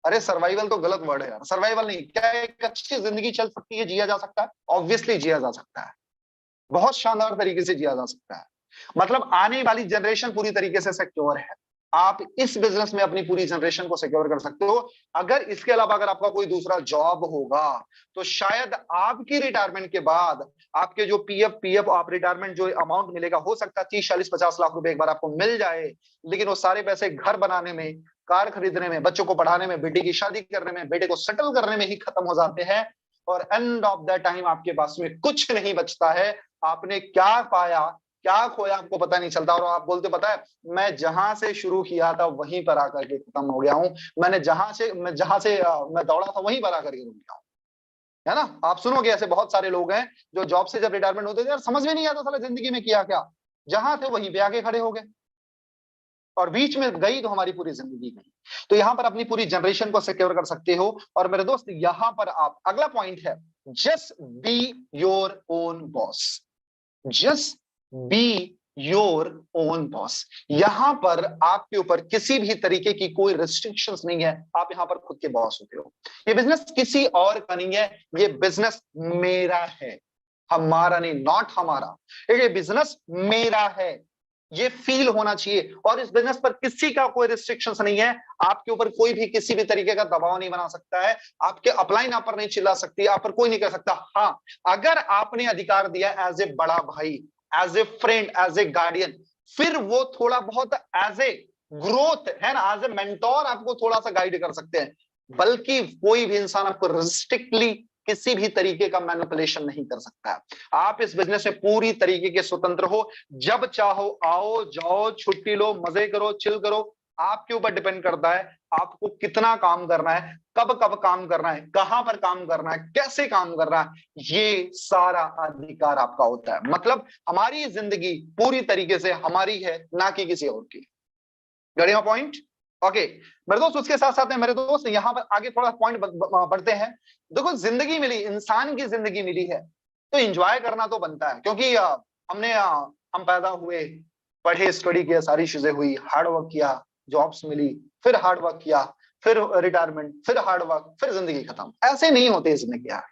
अरे सर्वाइवल तो गलत वर्ड है यार, सर्वाइवल नहीं, क्या एक अच्छी जिंदगी चल सकती है, जिया जा सकता है? ऑब्वियसली जिया जा सकता है, बहुत शानदार तरीके से जिया जा सकता है। मतलब आने वाली जनरेशन पूरी तरीके से सिक्योर है। आप इस बिजनेस में अपनी पूरी जनरेशन को सिक्योर कर सकते हो। अगर इसके अलावा अगर आपका कोई दूसरा जॉब होगा, तो शायद आपकी रिटायरमेंट के बाद आपके जो पीएफ आप रिटायरमेंट जो अमाउंट मिलेगा, हो सकता है 30 40 50 लाख रुपए एक बार आपको मिल जाए, लेकिन वो सारे पैसे घर बनाने में, कार खरीदने में, बच्चों को पढ़ाने में, बेटे की शादी करने में, बेटे को सेटल करने में ही खत्म हो जाते हैं, और एंड ऑफ द टाइम आपके पास में कुछ नहीं बचता है। आपने क्या पाया क्या खोया आपको पता नहीं चलता, और आप बोलते पता है मैं जहां से शुरू किया था वहीं पर आकर के खत्म हो गया हूं, मैं जहां से मैं दौड़ा था वहीं पर आकर के रुक गया हूं, है ना? आप सुनोगे ऐसे बहुत सारे लोग हैं जो जॉब से जब रिटायरमेंट होते थे, यार समझ में नहीं आता साला जिंदगी में किया क्या, जहां थे वहीं पे आके खड़े हो गए, और बीच में गई तो हमारी पूरी जिंदगी गई। तो यहां पर अपनी पूरी जनरेशन को सिक्योर कर सकते हो। और मेरे दोस्त यहां पर आप, अगला पॉइंट है just be your own boss, just be your own boss. यहां पर आपके ऊपर किसी भी तरीके की कोई रिस्ट्रिक्शंस नहीं है, आप यहां पर खुद के बॉस होते हो। ये बिजनेस किसी और का नहीं है, ये बिजनेस मेरा है, हमारा नहीं, नॉट हमारा, ये बिजनेस मेरा है, ये फील होना चाहिए। और इस बिजनेस पर किसी का कोई रिस्ट्रिक्शंस नहीं है, आपके ऊपर कोई भी किसी भी तरीके का दबाव नहीं बना सकता है, आपके अपलाइन आप पर नहीं चिल्ला सकती, आप पर कोई नहीं कर सकता। हाँ, अगर आपने अधिकार दिया एज ए बड़ा भाई, as a friend, as a guardian, फिर वो थोड़ा बहुत एज ए ग्रोथ है ना, एज ए मेंटोर आपको थोड़ा सा गाइड कर सकते हैं, बल्कि कोई भी इंसान आपको रिस्ट्रिक्टली किसी भी तरीके का मैनिपुलेशन नहीं कर सकता है। आप इस बिजनेस में पूरी तरीके के स्वतंत्र हो, जब चाहो आओ जाओ, छुट्टी लो, मजे करो, चिल करो, आपके ऊपर डिपेंड करता है आपको कितना काम करना है, कब कब काम करना है, कहां पर काम करना है, कैसे काम करना है, ये सारा अधिकार आपका होता है। मतलब हमारी जिंदगी पूरी तरीके से हमारी है, ना कि किसी और की। गढ़िया पॉइंट। ओके मेरे दोस्त, उसके साथ साथ में मेरे दोस्त यहां पर आगे थोड़ा पॉइंट बढ़ते हैं। देखो जिंदगी मिली, इंसान की जिंदगी मिली है, तो एंजॉय करना तो बनता है, क्योंकि हम पैदा हुए, पढ़े, स्टडी किया, सारी चीजें हुई, हार्ड वर्क किया, जॉब्स मिली, फिर हार्ड वर्क किया, फिर रिटायरमेंट, फिर हार्ड वर्क, फिर जिंदगी खत्म। ऐसे नहीं होती जिंदगी यार।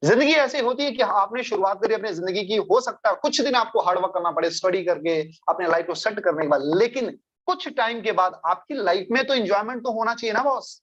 जिंदगी ऐसी होती है कि आपने शुरुआत करी अपनी जिंदगी की, हो सकता है कुछ दिन आपको हार्ड वर्क करना पड़े, स्टडी करके अपने लाइफ को सेट करने के बाद, लेकिन कुछ टाइम के बाद आपकी लाइफ में तो एंजॉयमेंट तो होना चाहिए ना बॉस।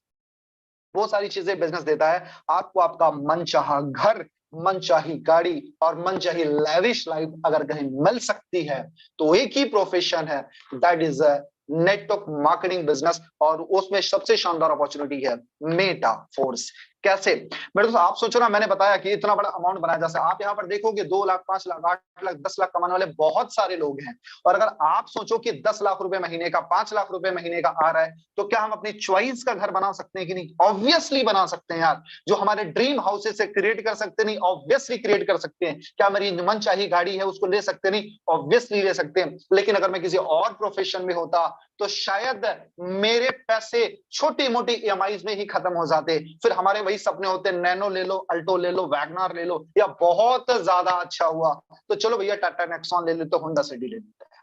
वो सारी चीजें बिजनेस देता है आपको, आपका मनचाहा घर, मनचाही गाड़ी और मनचाही लैविश लाइफ अगर कहीं मिल सकती है तो एक ही प्रोफेशन है, that is a network marketing business, और उसमें सबसे शानदार अपॉर्चुनिटी है मेटाफोर्स। कैसे? मेरे दोस्त आप सोचो ना, मैंने बताया कि इतना बड़ा अमाउंट बनाया, जैसे आप यहाँ पर देखोगे 2 लाख, 5 लाख, 8 लाख, 10 लाख कमाने वाले बहुत सारे लोग हैं, और अगर आप सोचो कि 10 लाख रुपए महीने का, 5 लाख रुपए महीने का आ रहा है, तो क्या हम अपनी चॉइस का घर बना सकते हैं कि नहीं? ऑब्वियसली बना सकते हैं यार। जो हमारे ड्रीम हाउसेस से क्रिएट कर सकते नहीं, ऑब्वियसली क्रिएट कर सकते हैं। क्या मेरी मनचाही गाड़ी है उसको ले सकते नहीं? ऑब्वियसली ले सकते हैं। लेकिन अगर मैं किसी और प्रोफेशन में होता तो शायद मेरे पैसे छोटी मोटी ईएमआईज में ही खत्म हो जाते। फिर हमारे वही सपने होते, नैनो ले लो, अल्टो ले लो, वैगनार ले लो, या बहुत ज्यादा अच्छा हुआ तो चलो भैया टाटा नेक्सॉन ले लेते, होंडा सिटी ले लेते हैं।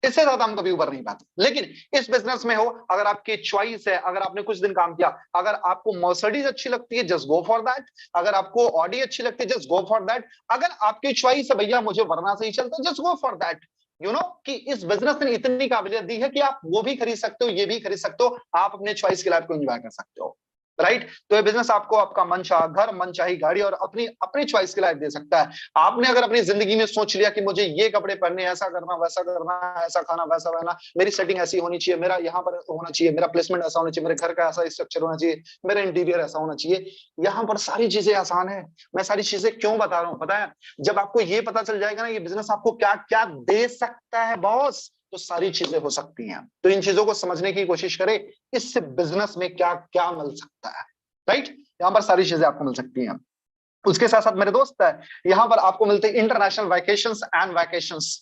इससे ज्यादा हम कभी ऊपर नहीं पाते। लेकिन इस बिजनेस में हो, अगर आपकी चॉइस है, अगर आपने कुछ दिन काम किया, अगर आपको मर्सिडीज अच्छी लगती है, जस्ट गो फॉर दैट। अगर आपको ऑडी अच्छी लगती है, जस्ट गो फॉर दैट। अगर आपकी चॉइस है भैया मुझे वरना से ही चलता, just go for that. You know कि इस बिजनेस ने इतनी काबिलियत दी है कि आप वो भी खरीद सकते हो, ये भी खरीद सकते हो, आप अपने चॉइस की लाइफ को एंजॉय कर सकते हो। राइट? तो ये बिजनेस आपको आपका मनचाहा घर, मनचाही गाड़ी और अपनी अपनी चॉइस की लाइफ दे सकता है। आपने अगर अपनी जिंदगी में सोच लिया कि मुझे ये कपड़े पहनने, ऐसा करना, वैसा करना, ऐसा खाना, वैसा रहना, मेरी सेटिंग ऐसी होनी चाहिए, मेरा यहाँ पर होना चाहिए, मेरा प्लेसमेंट ऐसा होना चाहिए, मेरे घर का ऐसा स्ट्रक्चर होना चाहिए, मेरा इंटीरियर ऐसा होना चाहिए, यहाँ पर सारी चीजें आसान है। मैं सारी चीजें क्यों बता रहा हूँ पता है? जब आपको ये पता चल जाएगा ना ये बिजनेस आपको क्या क्या दे सकता है बॉस, तो सारी चीजें हो सकती हैं। तो इन चीजों को समझने की कोशिश करें, इस बिजनेस में क्या क्या मिल सकता है। राइट? यहाँ पर सारी चीजें आपको मिल सकती हैं। उसके साथ साथ मेरे दोस्त है, यहाँ पर आपको मिलते हैं इंटरनेशनल वैकेशंस एंड वैकेशंस।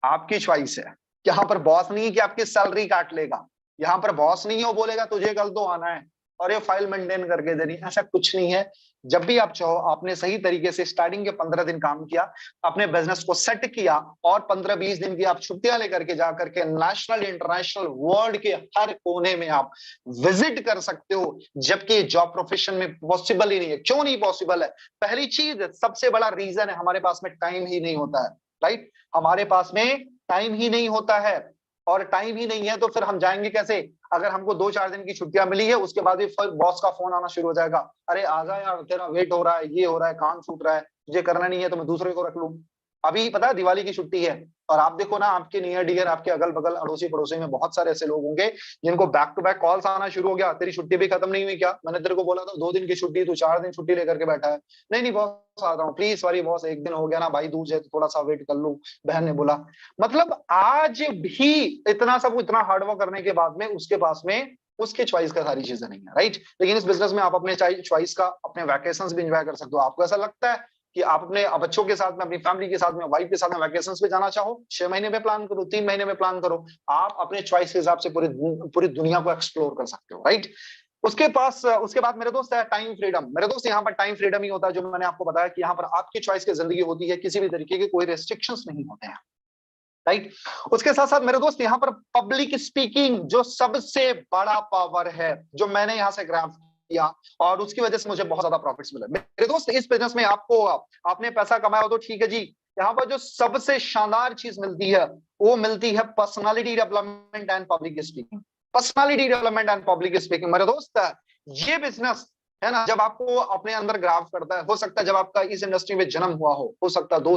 आपकी चॉइस है। यहाँ पर बॉस नहीं है कि आपकी सैलरी काट लेगा। यहाँ पर बॉस नहीं है वो बोलेगा तुझे कल तो आना है और ये फाइल मेंटेन करके देनी, ऐसा कुछ नहीं है। जब भी आप चाहो, आपने सही तरीके से स्टार्टिंग के 15 दिन काम किया, अपने बिजनेस को सेट किया, और 15-20 दिन की आप छुट्टियां लेकर के जाकर के नेशनल इंटरनेशनल वर्ल्ड के हर कोने में आप विजिट कर सकते हो। जबकि जॉब प्रोफेशन में पॉसिबल ही नहीं है। क्यों नहीं पॉसिबल है? पहली चीज, सबसे बड़ा रीजन है हमारे पास में टाइम ही नहीं होता है। राइट? हमारे पास में टाइम ही नहीं होता है, और टाइम ही नहीं है तो फिर हम जाएंगे कैसे? अगर हमको 2-4 दिन की छुट्टियां मिली है, उसके बाद भी फिर बॉस का फोन आना शुरू हो जाएगा, अरे आजा यार तेरा वेट हो रहा है, ये हो रहा है, काम छूट रहा है, तुझे करना नहीं है तो मैं दूसरे को रख लूं। अभी पता है दिवाली की छुट्टी है, और आप देखो ना आपके नियर डियर, आपके अगल बगल अड़ोसी पड़ोसी में बहुत सारे ऐसे लोग होंगे जिनको बैक टू बैक कॉल्स आना शुरू हो गया, तेरी छुट्टी भी खत्म नहीं हुई क्या? मैंने तेरे को बोला था 2 दिन की छुट्टी, तू 4 दिन छुट्टी लेकर के बैठा है। नहीं नहीं बॉस आ रहा हूँ, प्लीज सॉरी बॉस, एक दिन हो गया ना भाई दूज है, थोड़ा सा वेट कर लूं, बहन ने बोला। मतलब आज भी इतना सब इतना हार्डवर्क करने के बाद में उसके पास में उसके चॉइस का सारी चीजें नहीं है। राइट? लेकिन इस बिजनेस में आप अपने चॉइस का, अपने वैकेशंस भी एंजॉय कर सकते हो। आपको ऐसा लगता है कि आप अपने बच्चों के साथ में, अपनी फैमिली के साथ में, वाइफ के साथ में वैकेशंस पे जाना चाहो, 6 महीने में प्लान करो, 3 महीने में प्लान करो, आप अपने चॉइस के हिसाब से पूरी दुनिया को एक्सप्लोर कर सकते हो। राइट? उसके बाद मेरे दोस्त है टाइम फ्रीडम। मेरे दोस्त यहाँ पर टाइम फ्रीडम ही होता है, जो मैंने आपको बताया कि यहाँ पर आपकी चॉइस की जिंदगी होती है, किसी भी तरीके के कोई रेस्ट्रिक्शंस नहीं होते हैं। राइट? उसके साथ साथ मेरे दोस्त यहाँ पर पब्लिक स्पीकिंग जो सबसे बड़ा पावर है, जो मैंने यहाँ से ग्राफ किया, और उसकी वजह से मुझे बहुत ज्यादा प्रॉफिट्स मिले। मेरे दोस्त इस बिजनेस में आपको, आपने पैसा कमाया हो तो ठीक है जी, यहाँ पर जो सबसे शानदार चीज मिलती है वो मिलती है personality development and public speaking. Personality development and public speaking मेरे दोस्त, ये बिजनेस है ना, जब आपको अपने अंदर ग्राफ करता है, हो सकता है जब आपका इस इंडस्ट्री में जन्म हुआ हो सकता है 2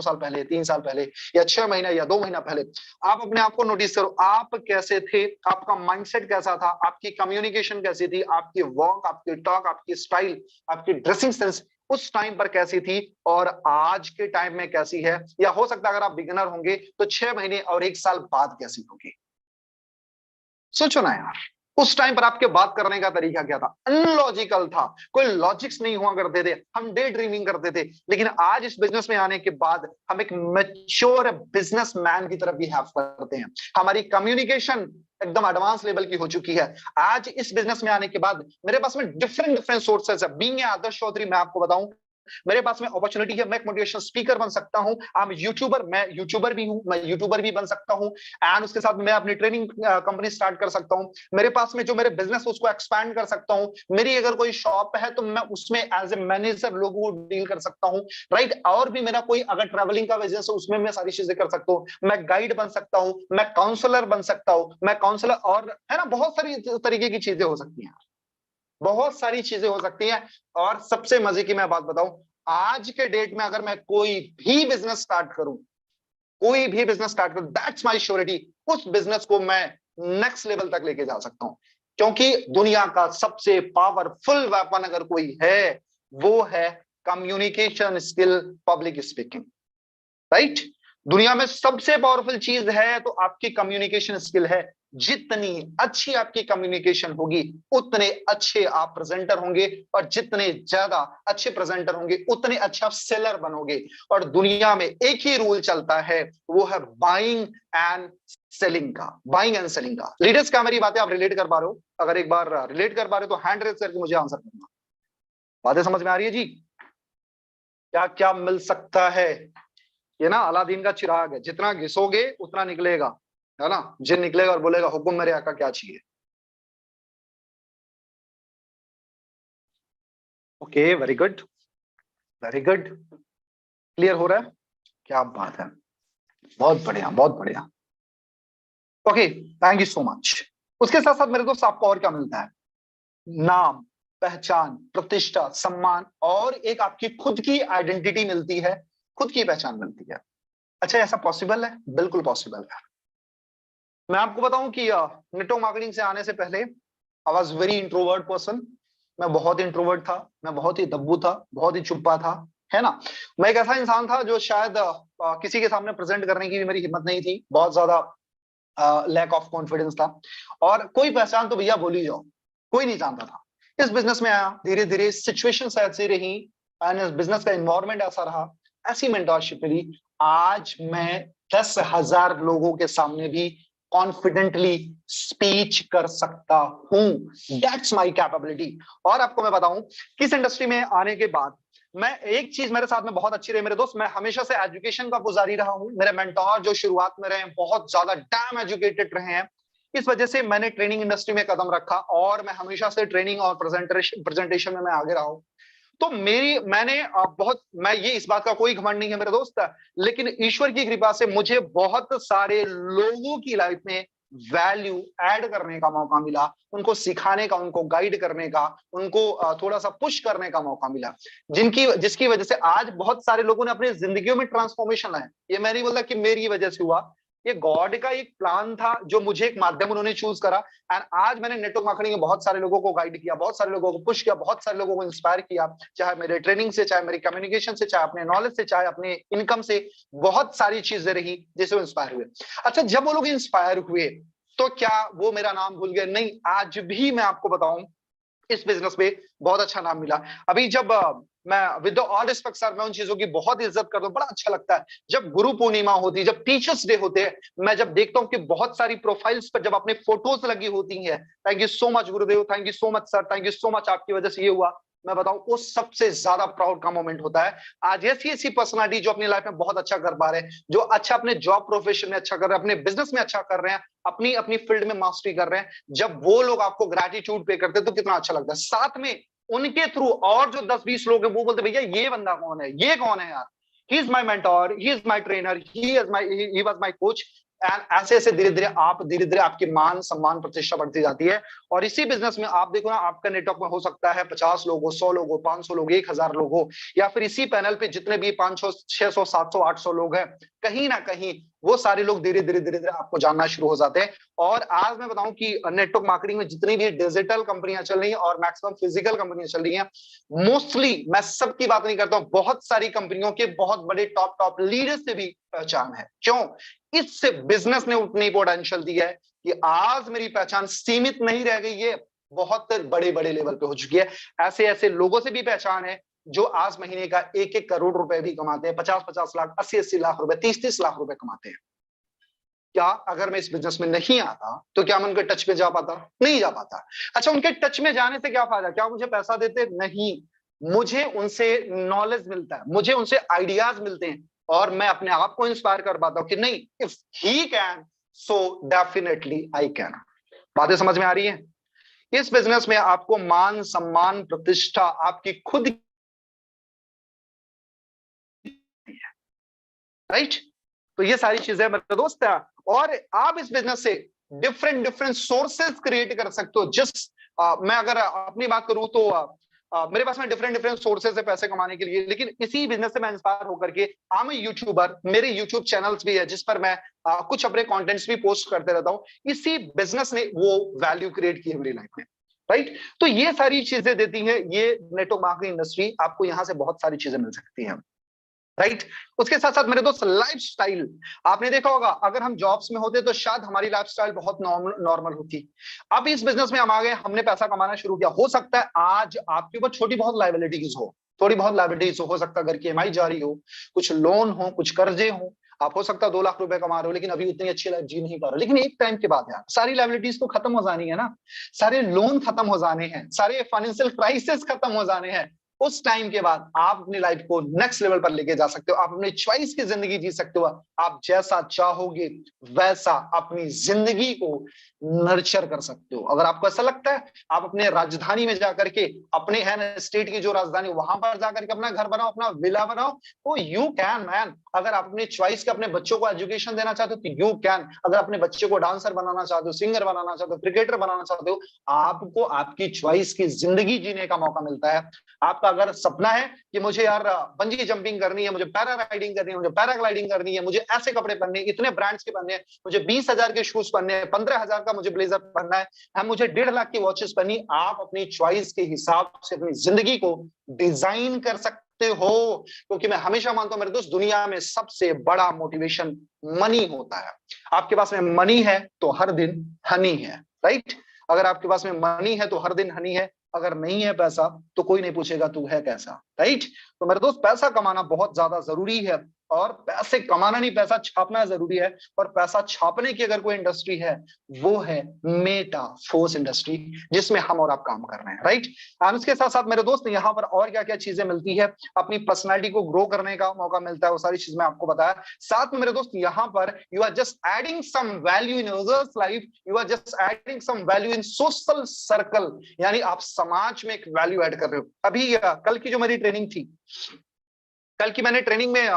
साल पहले, 3 साल पहले, या 6 महीना या 2 महीना पहले, आप अपने आप को नोटिस करो, आप कैसे थे, आपका माइंडसेट कैसा था, आपकी कम्युनिकेशन कैसी थी, आपकी वॉक, आपकी टॉक, आपकी स्टाइल, आपकी ड्रेसिंग सेंस उस टाइम पर कैसी थी, और आज के टाइम में कैसी है, या हो सकता है अगर आप बिगिनर होंगे तो 6 महीने और 1 साल बाद कैसी होगी। सोचो ना यार, उस टाइम पर आपके बात करने का तरीका क्या था? अनलॉजिकल था, कोई लॉजिक्स नहीं हुआ करते थे, हम डे ड्रीमिंग करते थे। लेकिन आज इस बिजनेस में आने के बाद हम एक मैच्योर बिजनेसमैन की तरफ बिहेव करते हैं। हमारी कम्युनिकेशन एकदम एडवांस लेवल की हो चुकी है। आज इस बिजनेस में आने के बाद मेरे पास में डिफरेंट सोर्सेस है। बीइंग आदर्श चौधरी, मैं आपको बताऊं, मेरे पास में अपॉर्चुनिटी है, मैं एक मोटिवेशनल स्पीकर बन सकता हूं, आई एम यूट्यूबर, मैं यूट्यूबर भी हूं, मैं यूट्यूबर भी बन सकता हूं, एंड उसके साथ मैं अपनी ट्रेनिंग कंपनी स्टार्ट कर सकता हूं। मेरे पास में जो मेरे बिजनेस उसको एक्सपैंड कर सकता हूं। मेरी अगर कोई शॉप है तो मैं उसमें एज ए मैनेजर लोगों को डील कर सकता हूं। राइट? और भी मेरा कोई अगर ट्रैवलिंग का बिजनेस है उसमें मैं सारी चीजें कर सकता हूं। मैं गाइड बन सकता हूं, मैं काउंसलर बन सकता हूं, मैं काउंसलर, और है ना बहुत सारी तरीके की चीजें हो सकती हैं। बहुत सारी चीजें हो सकती हैं। और सबसे मजे की मैं बात बताऊं, आज के डेट में अगर मैं कोई भी बिजनेस स्टार्ट करूं, दैट्स माय श्योरिटी, उस बिजनेस को मैं नेक्स्ट लेवल तक लेके जा सकता हूं। क्योंकि दुनिया का सबसे पावरफुल वेपन अगर कोई है, वो है communication skill, public speaking, right. दुनिया में सबसे पावरफुल चीज है तो आपकी कम्युनिकेशन स्किल है। जितनी अच्छी आपकी कम्युनिकेशन होगी, उतने अच्छे आप प्रेजेंटर होंगे, और जितने ज्यादा अच्छे प्रेजेंटर होंगे, उतने अच्छे आप सेलर बनोगे। और दुनिया में एक ही रूल चलता है, वो है बाइंग एंड सेलिंग का, लीडर्स, क्या मेरी बातें आप रिलेट कर पा रहे हो? अगर एक बार रिलेट कर पा रहे हो तो हैंड रेज करके मुझे आंसर करना। बातें समझ में आ रही है जी? क्या क्या मिल सकता है? ये ना अलादीन का चिराग है, जितना घिसोगे उतना निकलेगा, है ना। जिन निकलेगा और बोलेगा हुक्म मेरे आका क्या चाहिए। Okay, very good, very good, clear हो रहा है? क्या बात है, बहुत बढ़िया, बहुत बढ़िया। Okay, thank you so much. उसके साथ साथ मेरे दोस्त आपको और क्या मिलता है? नाम, पहचान, प्रतिष्ठा, सम्मान, और एक आपकी खुद की आइडेंटिटी मिलती है, खुद की पहचान मिलती है। अच्छा, ऐसा पॉसिबल है? बिल्कुल पॉसिबल है। मैं आपको बताऊं कि नेटवर्क मार्केटिंग से आने से पहले I was very introvert person. मैं बहुत इंट्रोवर्ट था, मैं बहुत ही दब्बू था, बहुत ही चुप्पा था, है ना। मैं एक ऐसा इंसान था जो शायद किसी के सामने प्रेजेंट करने की भी मेरी हिम्मत नहीं थी, बहुत ज्यादा लैक ऑफ कॉन्फिडेंस था। और कोई पहचान तो भैया बोल ही जाओ, कोई नहीं जानता था। इस बिजनेस में आया, धीरे धीरे सिचुएशंस ऐसी रही, एंड इस बिजनेस का एनवायरनमेंट ऐसा रहा, ऐसी मेंटरशिप मिली। आज मैं 10,000 लोगों के सामने भी कॉन्फिडेंटली स्पीच कर सकता हूं। That's my capability. और आपको मैं बताऊं, किस इंडस्ट्री में आने के बाद मैं, एक चीज मेरे साथ में बहुत अच्छी रही मेरे दोस्त, मैं हमेशा से एजुकेशन का पुजारी रहा हूं। मेरे मेंटोर जो शुरुआत में रहे हैं, बहुत ज्यादा डैम एजुकेटेड रहे हैं। इस वजह से मैंने ट्रेनिंग इंडस्ट्री में कदम रखा, और मैं हमेशा से ट्रेनिंग और प्रेजेंटेशन में मैं आगे रहा हूं। तो मैं ये, इस बात का कोई घमंड नहीं है मेरे दोस्त, लेकिन ईश्वर की कृपा से मुझे बहुत सारे लोगों की लाइफ में वैल्यू ऐड करने का मौका मिला, उनको सिखाने का, उनको गाइड करने का, उनको थोड़ा सा पुश करने का मौका मिला, जिसकी वजह से आज बहुत सारे लोगों ने अपनी जिंदगियों में ट्रांसफॉर्मेशन लाए। ये मैं नहीं बोलता कि मेरी वजह से हुआ, ये गॉड का एक प्लान था, जो मुझे एक माध्यम उन्होंने चूज करा। एंड आज मैंने नेटवर्क मार्केटिंग में बहुत सारे लोगों को गाइड किया, बहुत सारे लोगों को पुश किया, बहुत सारे लोगों को इंस्पायर किया, चाहे मेरे ट्रेनिंग से, चाहे मेरी कम्युनिकेशन से, चाहे अपने नॉलेज से, चाहे अपने इनकम से। बहुत सारी चीजें रही जिससे वो इंस्पायर हुए। अच्छा, जब वो लोग इंस्पायर हुए तो क्या वो मेरा नाम भूल गए? नहीं, आज भी मैं आपको बताऊं, इस बिजनेस में बहुत अच्छा नाम मिला। अभी जब मैं विद ऑल रिस्पेक्ट सर, मैं उन चीजों की बहुत इज्जत करता हूँ, बड़ा अच्छा लगता है जब गुरु पूर्णिमा होती है, जब टीचर्स डे होते हैं, मैं जब देखता हूँ कि बहुत सारी प्रोफाइल्स पर जब अपने फोटोज लगी होती हैं, thank you so much Gurudev, thank you so much sir, thank you so much, आपकी वजह से ये हुआ। मैं बताऊं, वो सबसे ज्यादा प्राउड का मोमेंट होता है। आज ऐसी ऐसी पर्सनालिटी जो अपनी लाइफ में बहुत अच्छा कर पा रहे हैं, जो अच्छा अपने जॉब प्रोफेशन में अच्छा कर रहे हैं, अपने बिजनेस में अच्छा कर रहे हैं, अपनी अपनी फील्ड में मास्टरी कर रहे हैं, जब वो लोग आपको ग्रेटिट्यूड पे करते हैं तो कितना अच्छा लगता है। साथ में उनके थ्रू और जो 10-20 लोग हैं, वो बोलते भैया ये बंदा कौन है, ये कौन है यार, he is my mentor, he is my trainer, he was my coach. And ऐसे ऐसे धीरे धीरे आपकी मान सम्मान प्रतिष्ठा बढ़ती जाती है। और इसी बिजनेस में आप देखो ना, आपका नेटवर्क में हो सकता है 50 लोग हो, 100 लोग हो, 500 लोग, 1000 लोग हो, या फिर इसी पैनल पे जितने भी 500, 600, 700, 800 लोग हैं, कहीं ना कहीं वो सारे लोग धीरे धीरे आपको जानना शुरू हो जाते हैं। और आज मैं बताऊं कि नेटवर्क मार्केटिंग में जितनी भी डिजिटल कंपनियां चल रही हैं और मैक्सिमम फिजिकल कंपनियां चल रही हैं, मोस्टली, मैं सबकी बात नहीं करता हूं, बहुत सारी कंपनियों के बहुत बड़े टॉप लीडर्स से भी पहचान है। क्यों? इससे बिजनेस ने उतनी पोटेंशियल दी है कि आज मेरी पहचान सीमित नहीं रह गई है, बहुत बड़े बड़े लेवल पे हो चुकी है। ऐसे ऐसे लोगों से भी पहचान है जो आज महीने का 1-1 करोड़ रुपए भी कमाते हैं, 50-50 लाख, 80-80 लाख रुपए, 30-30 लाख रुपए कमाते हैं। क्या अगर मैं इस बिजनेस में नहीं आता तो क्या मैं उनके टच में जा पाता? नहीं जा पाता। अच्छा, उनके टच में जाने से क्या फायदा? क्या मुझे पैसा देते? नहीं, मुझे उनसे नॉलेज मिलता है, मुझे उनसे आइडियाज मिलते हैं, और मैं अपने आप को इंस्पायर कर पाता हूं कि नहीं, if he can so definitely I can. बातें समझ में आ रही हैं? इस बिजनेस में आपको मान सम्मान प्रतिष्ठा आपकी खुद, राइट। तो ये सारी चीजें मेरे दोस्त है। और आप इस बिजनेस से डिफरेंट सोर्सेस क्रिएट कर सकते हो। जिस मैं अगर अपनी बात करूं तो मेरे पास में डिफरेंट सोर्सेज है पैसे कमाने के लिए, लेकिन इसी बिजनेस से मैं इंस्पायर होकर के आई एम यूट्यूबर, मेरे यूट्यूब चैनल्स भी है जिस पर मैं कुछ अपने कंटेंट्स भी पोस्ट करते रहता हूँ। इसी बिजनेस ने वो वैल्यू क्रिएट की है मेरी लाइफ में, राइट। तो ये सारी चीजें देती है ये नेटवर्क मार्केटिंग इंडस्ट्री, आपको यहाँ से बहुत सारी चीजें मिल सकती हैं, राइट। उसके साथ साथ मेरे दोस्त लाइफस्टाइल, आपने देखा होगा अगर हम जॉब्स में होते तो शायद हमारी लाइफस्टाइल बहुत नॉर्मल होती। अब इस बिजनेस में हम आ गए, हमने पैसा कमाना शुरू किया, हो सकता है आज आपके ऊपर छोटी बहुत लायबिलिटीज हो, थोड़ी बहुत लायबिलिटीज हो सकता है घर की ईएमआई जारी हो, कुछ लोन हो, कुछ कर्जे हो, आप हो सकता है 2 लाख रुपए कमा रहे हो लेकिन अभी उतनी अच्छी लाइफ जी नहीं पा रहे, लेकिन एक टाइम के बाद यार सारी लायबिलिटीज तो खत्म हो जानी है ना, सारे लोन खत्म हो जाने हैं, सारे फाइनेंशियल क्राइसिस खत्म हो जाने हैं। उस टाइम के बाद आप अपनी लाइफ को नेक्स्ट लेवल पर लेके जा सकते हो, आप अपनी चॉइस की जिंदगी जी सकते हो, आप जैसा चाहोगे वैसा अपनी जिंदगी को नर्चर कर सकते हो। अगर आपको ऐसा लगता है आप अपने राजधानी में जाकर के, अपने है स्टेट की जो राजधानी वहां पर जाकर के अपना घर बनाओ, अपना विला बनाओ, तो यू कैन मैन। अगर आप अपने चॉइस के अपने बच्चों को एजुकेशन देना चाहते हो तो यू कैन। अगर अपने बच्चे को डांसर बनाना चाहते हो, सिंगर बनाना चाहते हो, क्रिकेटर बनाना चाहते हो, आपको आपकी चॉइस की जिंदगी जीने का मौका मिलता है। आपका अगर सपना है कि मुझे यार बंजी जंपिंग करनी है, मुझे पैरा राइडिंग करनी है, मुझे पैराग्लाइडिंग करनी है, मुझे ऐसे कपड़े पहनने, इतने ब्रांड्स के पहनने हैं, मुझे 20,000 के शूज पहनने हैं, 15,000 का मुझे ब्लेजर पहनना है, मुझे 1.5 लाख की वॉचेस पहननी, आप अपनी चॉइस के हिसाब से अपनी जिंदगी को डिजाइन कर सकते हो। क्योंकि मैं हमेशा मानता हूं मेरे दोस्त, दुनिया में सबसे बड़ा मोटिवेशन मनी होता है। आपके पास में मनी है तो हर दिन हनी है, राइट। अगर आपके पास में मनी है तो हर दिन हनी है, अगर नहीं है पैसा तो कोई नहीं पूछेगा तू है कैसा, राइट। तो मेरे दोस्त पैसा कमाना बहुत ज्यादा जरूरी है, और पैसे कमाना नहीं पैसा छापना जरूरी है। और पैसा छापने की अगर कोई इंडस्ट्री है वो है मेटाफोर्स इंडस्ट्री, जिसमें हम और आप काम कर रहे हैं, राइट। और उसके साथ साथ मेरे दोस्त यहाँ पर और क्या क्या चीजें मिलती है, अपनी पर्सनैलिटी को ग्रो करने का मौका मिलता है, वो सारी चीज मैं आपको बताया। साथ में मेरे दोस्त यहाँ पर you are just adding some value in others life, you are just adding some value in social circle, यानी आप समाज में एक वैल्यू ऐड कर रहे हो। अभी कल की जो मेरी ट्रेनिंग थी, कल की मैंने ट्रेनिंग में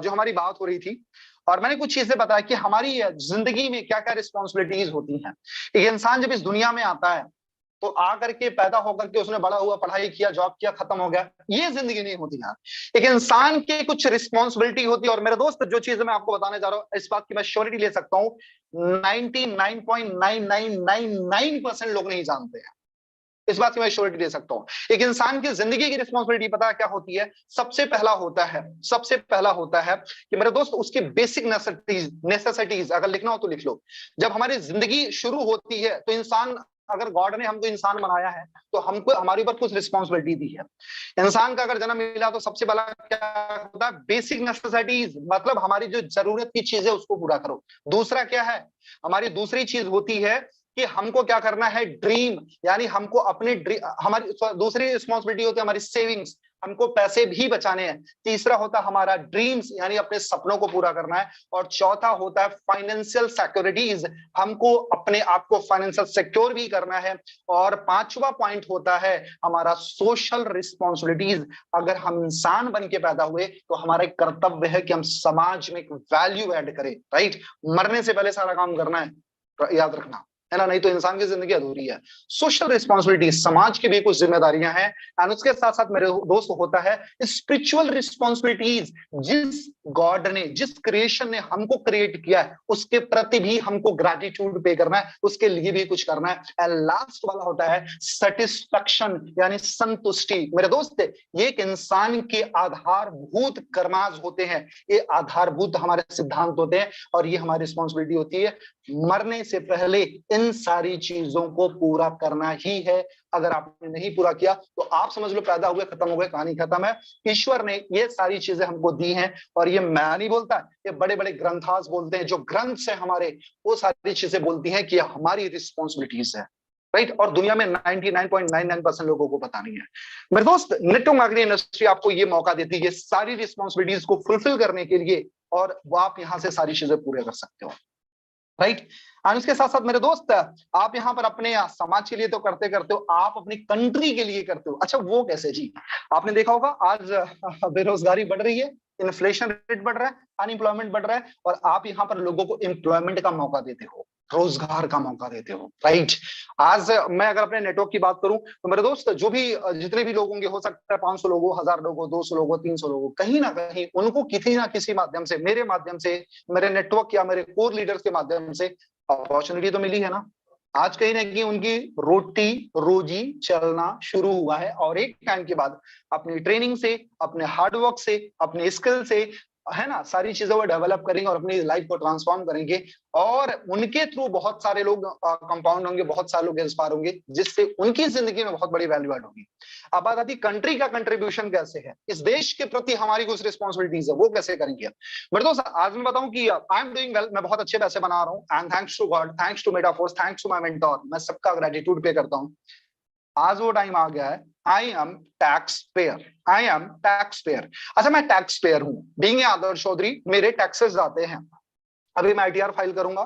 जो हमारी बात हो रही थी, और मैंने कुछ चीजें बताया कि हमारी जिंदगी में क्या क्या रिस्पॉन्सिबिलिटीज होती हैं। एक इंसान जब इस दुनिया में आता है तो आकर के पैदा होकर के उसने बड़ा हुआ, पढ़ाई किया, जॉब किया, खत्म हो गया, ये जिंदगी नहीं होती यार। एक इंसान की कुछ रिस्पॉन्सिबिलिटी होती है। और मेरे दोस्त जो चीजें मैं आपको बताने जा रहा हूं इस बात की मैं श्योरिटी ले सकता हूं 99.9999% लोग नहीं जानते हैं। इस बात की मैं श्योरिटी दे सकता हूं। एक इंसान की जिंदगी की रिस्पॉन्सिबिलिटी पता है क्या होती है? सबसे पहला होता है कि मेरे दोस्त उसकी बेसिक नेसेसिटीज अगर लिखना हो तो लिख लो। जब हमारी जिंदगी शुरू होती है तो इंसान, अगर गॉड ने हमको इंसान बनाया है तो हमको हमारे ऊपर कुछ रिस्पॉन्सिबिलिटी दी है। इंसान का अगर जन्म मिला तो सबसे पहला क्या होता है? बेसिक नेसेसिटीज, मतलब हमारी जो जरूरत की चीज है उसको पूरा करो। दूसरा क्या है? हमारी दूसरी चीज होती है कि हमको क्या करना है? ड्रीम, यानी हमको अपने हमारी दूसरी रिस्पॉन्सिबिलिटी होती है हमारी सेविंग्स, हमको पैसे भी बचाने हैं। तीसरा होता है हमारा ड्रीम्स, यानी अपने सपनों को पूरा करना है। और चौथा होता है फाइनेंशियल सिक्योरिटीज, हमको अपने आप को फाइनेंशियल सिक्योर भी करना है। और पांचवा पॉइंट होता है हमारा सोशल रिस्पॉन्सिबिलिटीज। अगर हम इंसान बन के पैदा हुए तो हमारा एक कर्तव्य है कि हम समाज में एक वैल्यू ऐड करें, राइट। मरने से पहले सारा काम करना है, याद रखना है ना, नहीं तो इंसान की जिंदगी अधूरी है। सोशल रिस्पॉन्सिबिलिटी, समाज की भी कुछ जिम्मेदारियां हैं। एंड उसके साथ साथ मेरे दोस्त होता है स्पिरिचुअल रिस्पॉन्सिबिलिटीज। जिस गॉड ने, जिस क्रिएशन ने हमको क्रिएट किया है उसके प्रति भी हमको ग्रैटिट्यूड पे करना है, उसके लिए भी कुछ करना है। एंड लास्ट वाला होता है सेटिस्फैक्शन, यानी संतुष्टि। मेरे दोस्त ये एक इंसान के आधारभूत कर्माज होते हैं, ये आधारभूत हमारे सिद्धांत होते हैं, और ये हमारी रिस्पॉन्सिबिलिटी होती है मरने से पहले इन सारी चीजों को पूरा करना ही है। अगर आपने नहीं पूरा किया तो आप समझ लो पैदा हुए खत्म हो गए, कहानी खत्म है। ईश्वर ने ये सारी चीजें हमको दी हैं, और ये मैं नहीं बोलता, ये बड़े बड़े ग्रंथास बोलते हैं, जो ग्रंथ से हमारे वो सारी चीजें बोलती हैं कि हमारी रिस्पॉन्सिबिलिटीज है, राइट। और दुनिया में 99.99% लोगों को पता नहीं है। मेरे दोस्त नेटवर्क मार्केटिंग इंडस्ट्री आपको ये मौका देती है सारी रिस्पॉन्सिबिलिटीज को फुलफिल करने के लिए, और वो आप यहां से सारी चीजें पूरे कर सकते हो, राइट। और उसके साथ साथ मेरे दोस्त आप यहाँ पर अपने समाज के लिए तो करते करते हो, आप अपनी कंट्री के लिए करते हो। अच्छा वो कैसे जी? आपने देखा होगा आज बेरोजगारी बढ़ रही है, इन्फ्लेशन रेट बढ़ रहा है, अनएम्प्लॉयमेंट बढ़ रहा है, और आप यहाँ पर लोगों को एम्प्लॉयमेंट का मौका देते हो। रोजगार का मौका देते हो, राइट। आज मैं अगर अपने नेटवर्क की बात करूं तो मेरे दोस्त जो भी जितने भी लोग होंगे, हो सकता है 500 लोग हो, 1000 लोग हो, 200 लोग हो, 300 लोग हो, कहीं ना कहीं उनको किसी ना किसी माध्यम से, मेरे माध्यम से, मेरे नेटवर्क या मेरे कोर लीडर्स के माध्यम से अपॉर्चुनिटी तो मिली है ना। आज कहीं ना कहीं उनकी रोटी रोजी चलना शुरू हुआ है, और एक टाइम के बाद अपनी ट्रेनिंग से, अपने हार्डवर्क से, अपने स्किल से, है ना, सारी चीजों को डेवलप करेंगे और अपनी लाइफ को ट्रांसफॉर्म करेंगे, और उनके थ्रू बहुत सारे लोग कंपाउंड होंगे, बहुत सारे लोग इंस्पायर होंगे, जिससे उनकी जिंदगी में बहुत बड़ी वैल्यू ऐड होगी। अब बात आती कंट्री का कंट्रीब्यूशन कैसे है, इस देश के प्रति हमारी कुछ रिस्पॉन्सिबिलिटीज है, वो कैसे करेंगे। मेरे दोस्त आज मैं बताऊं कि आई एम डूइंग वेल, मैं बहुत अच्छे पैसे बना रहा हूँ, and thanks to God, thanks to Metaforce, thanks to my mentor, मैं सबका ग्रेटिट्यूड पे करता हूँ। आज वो टाइम आ गया है, I am tax payer, I am tax payer. अच्छा, मैं टैक्स पेयर हूं, बीइंग आदर्श चौधरी, मेरे टैक्सेस जाते हैं। अभी मैं आईटीआर फाइल करूंगा,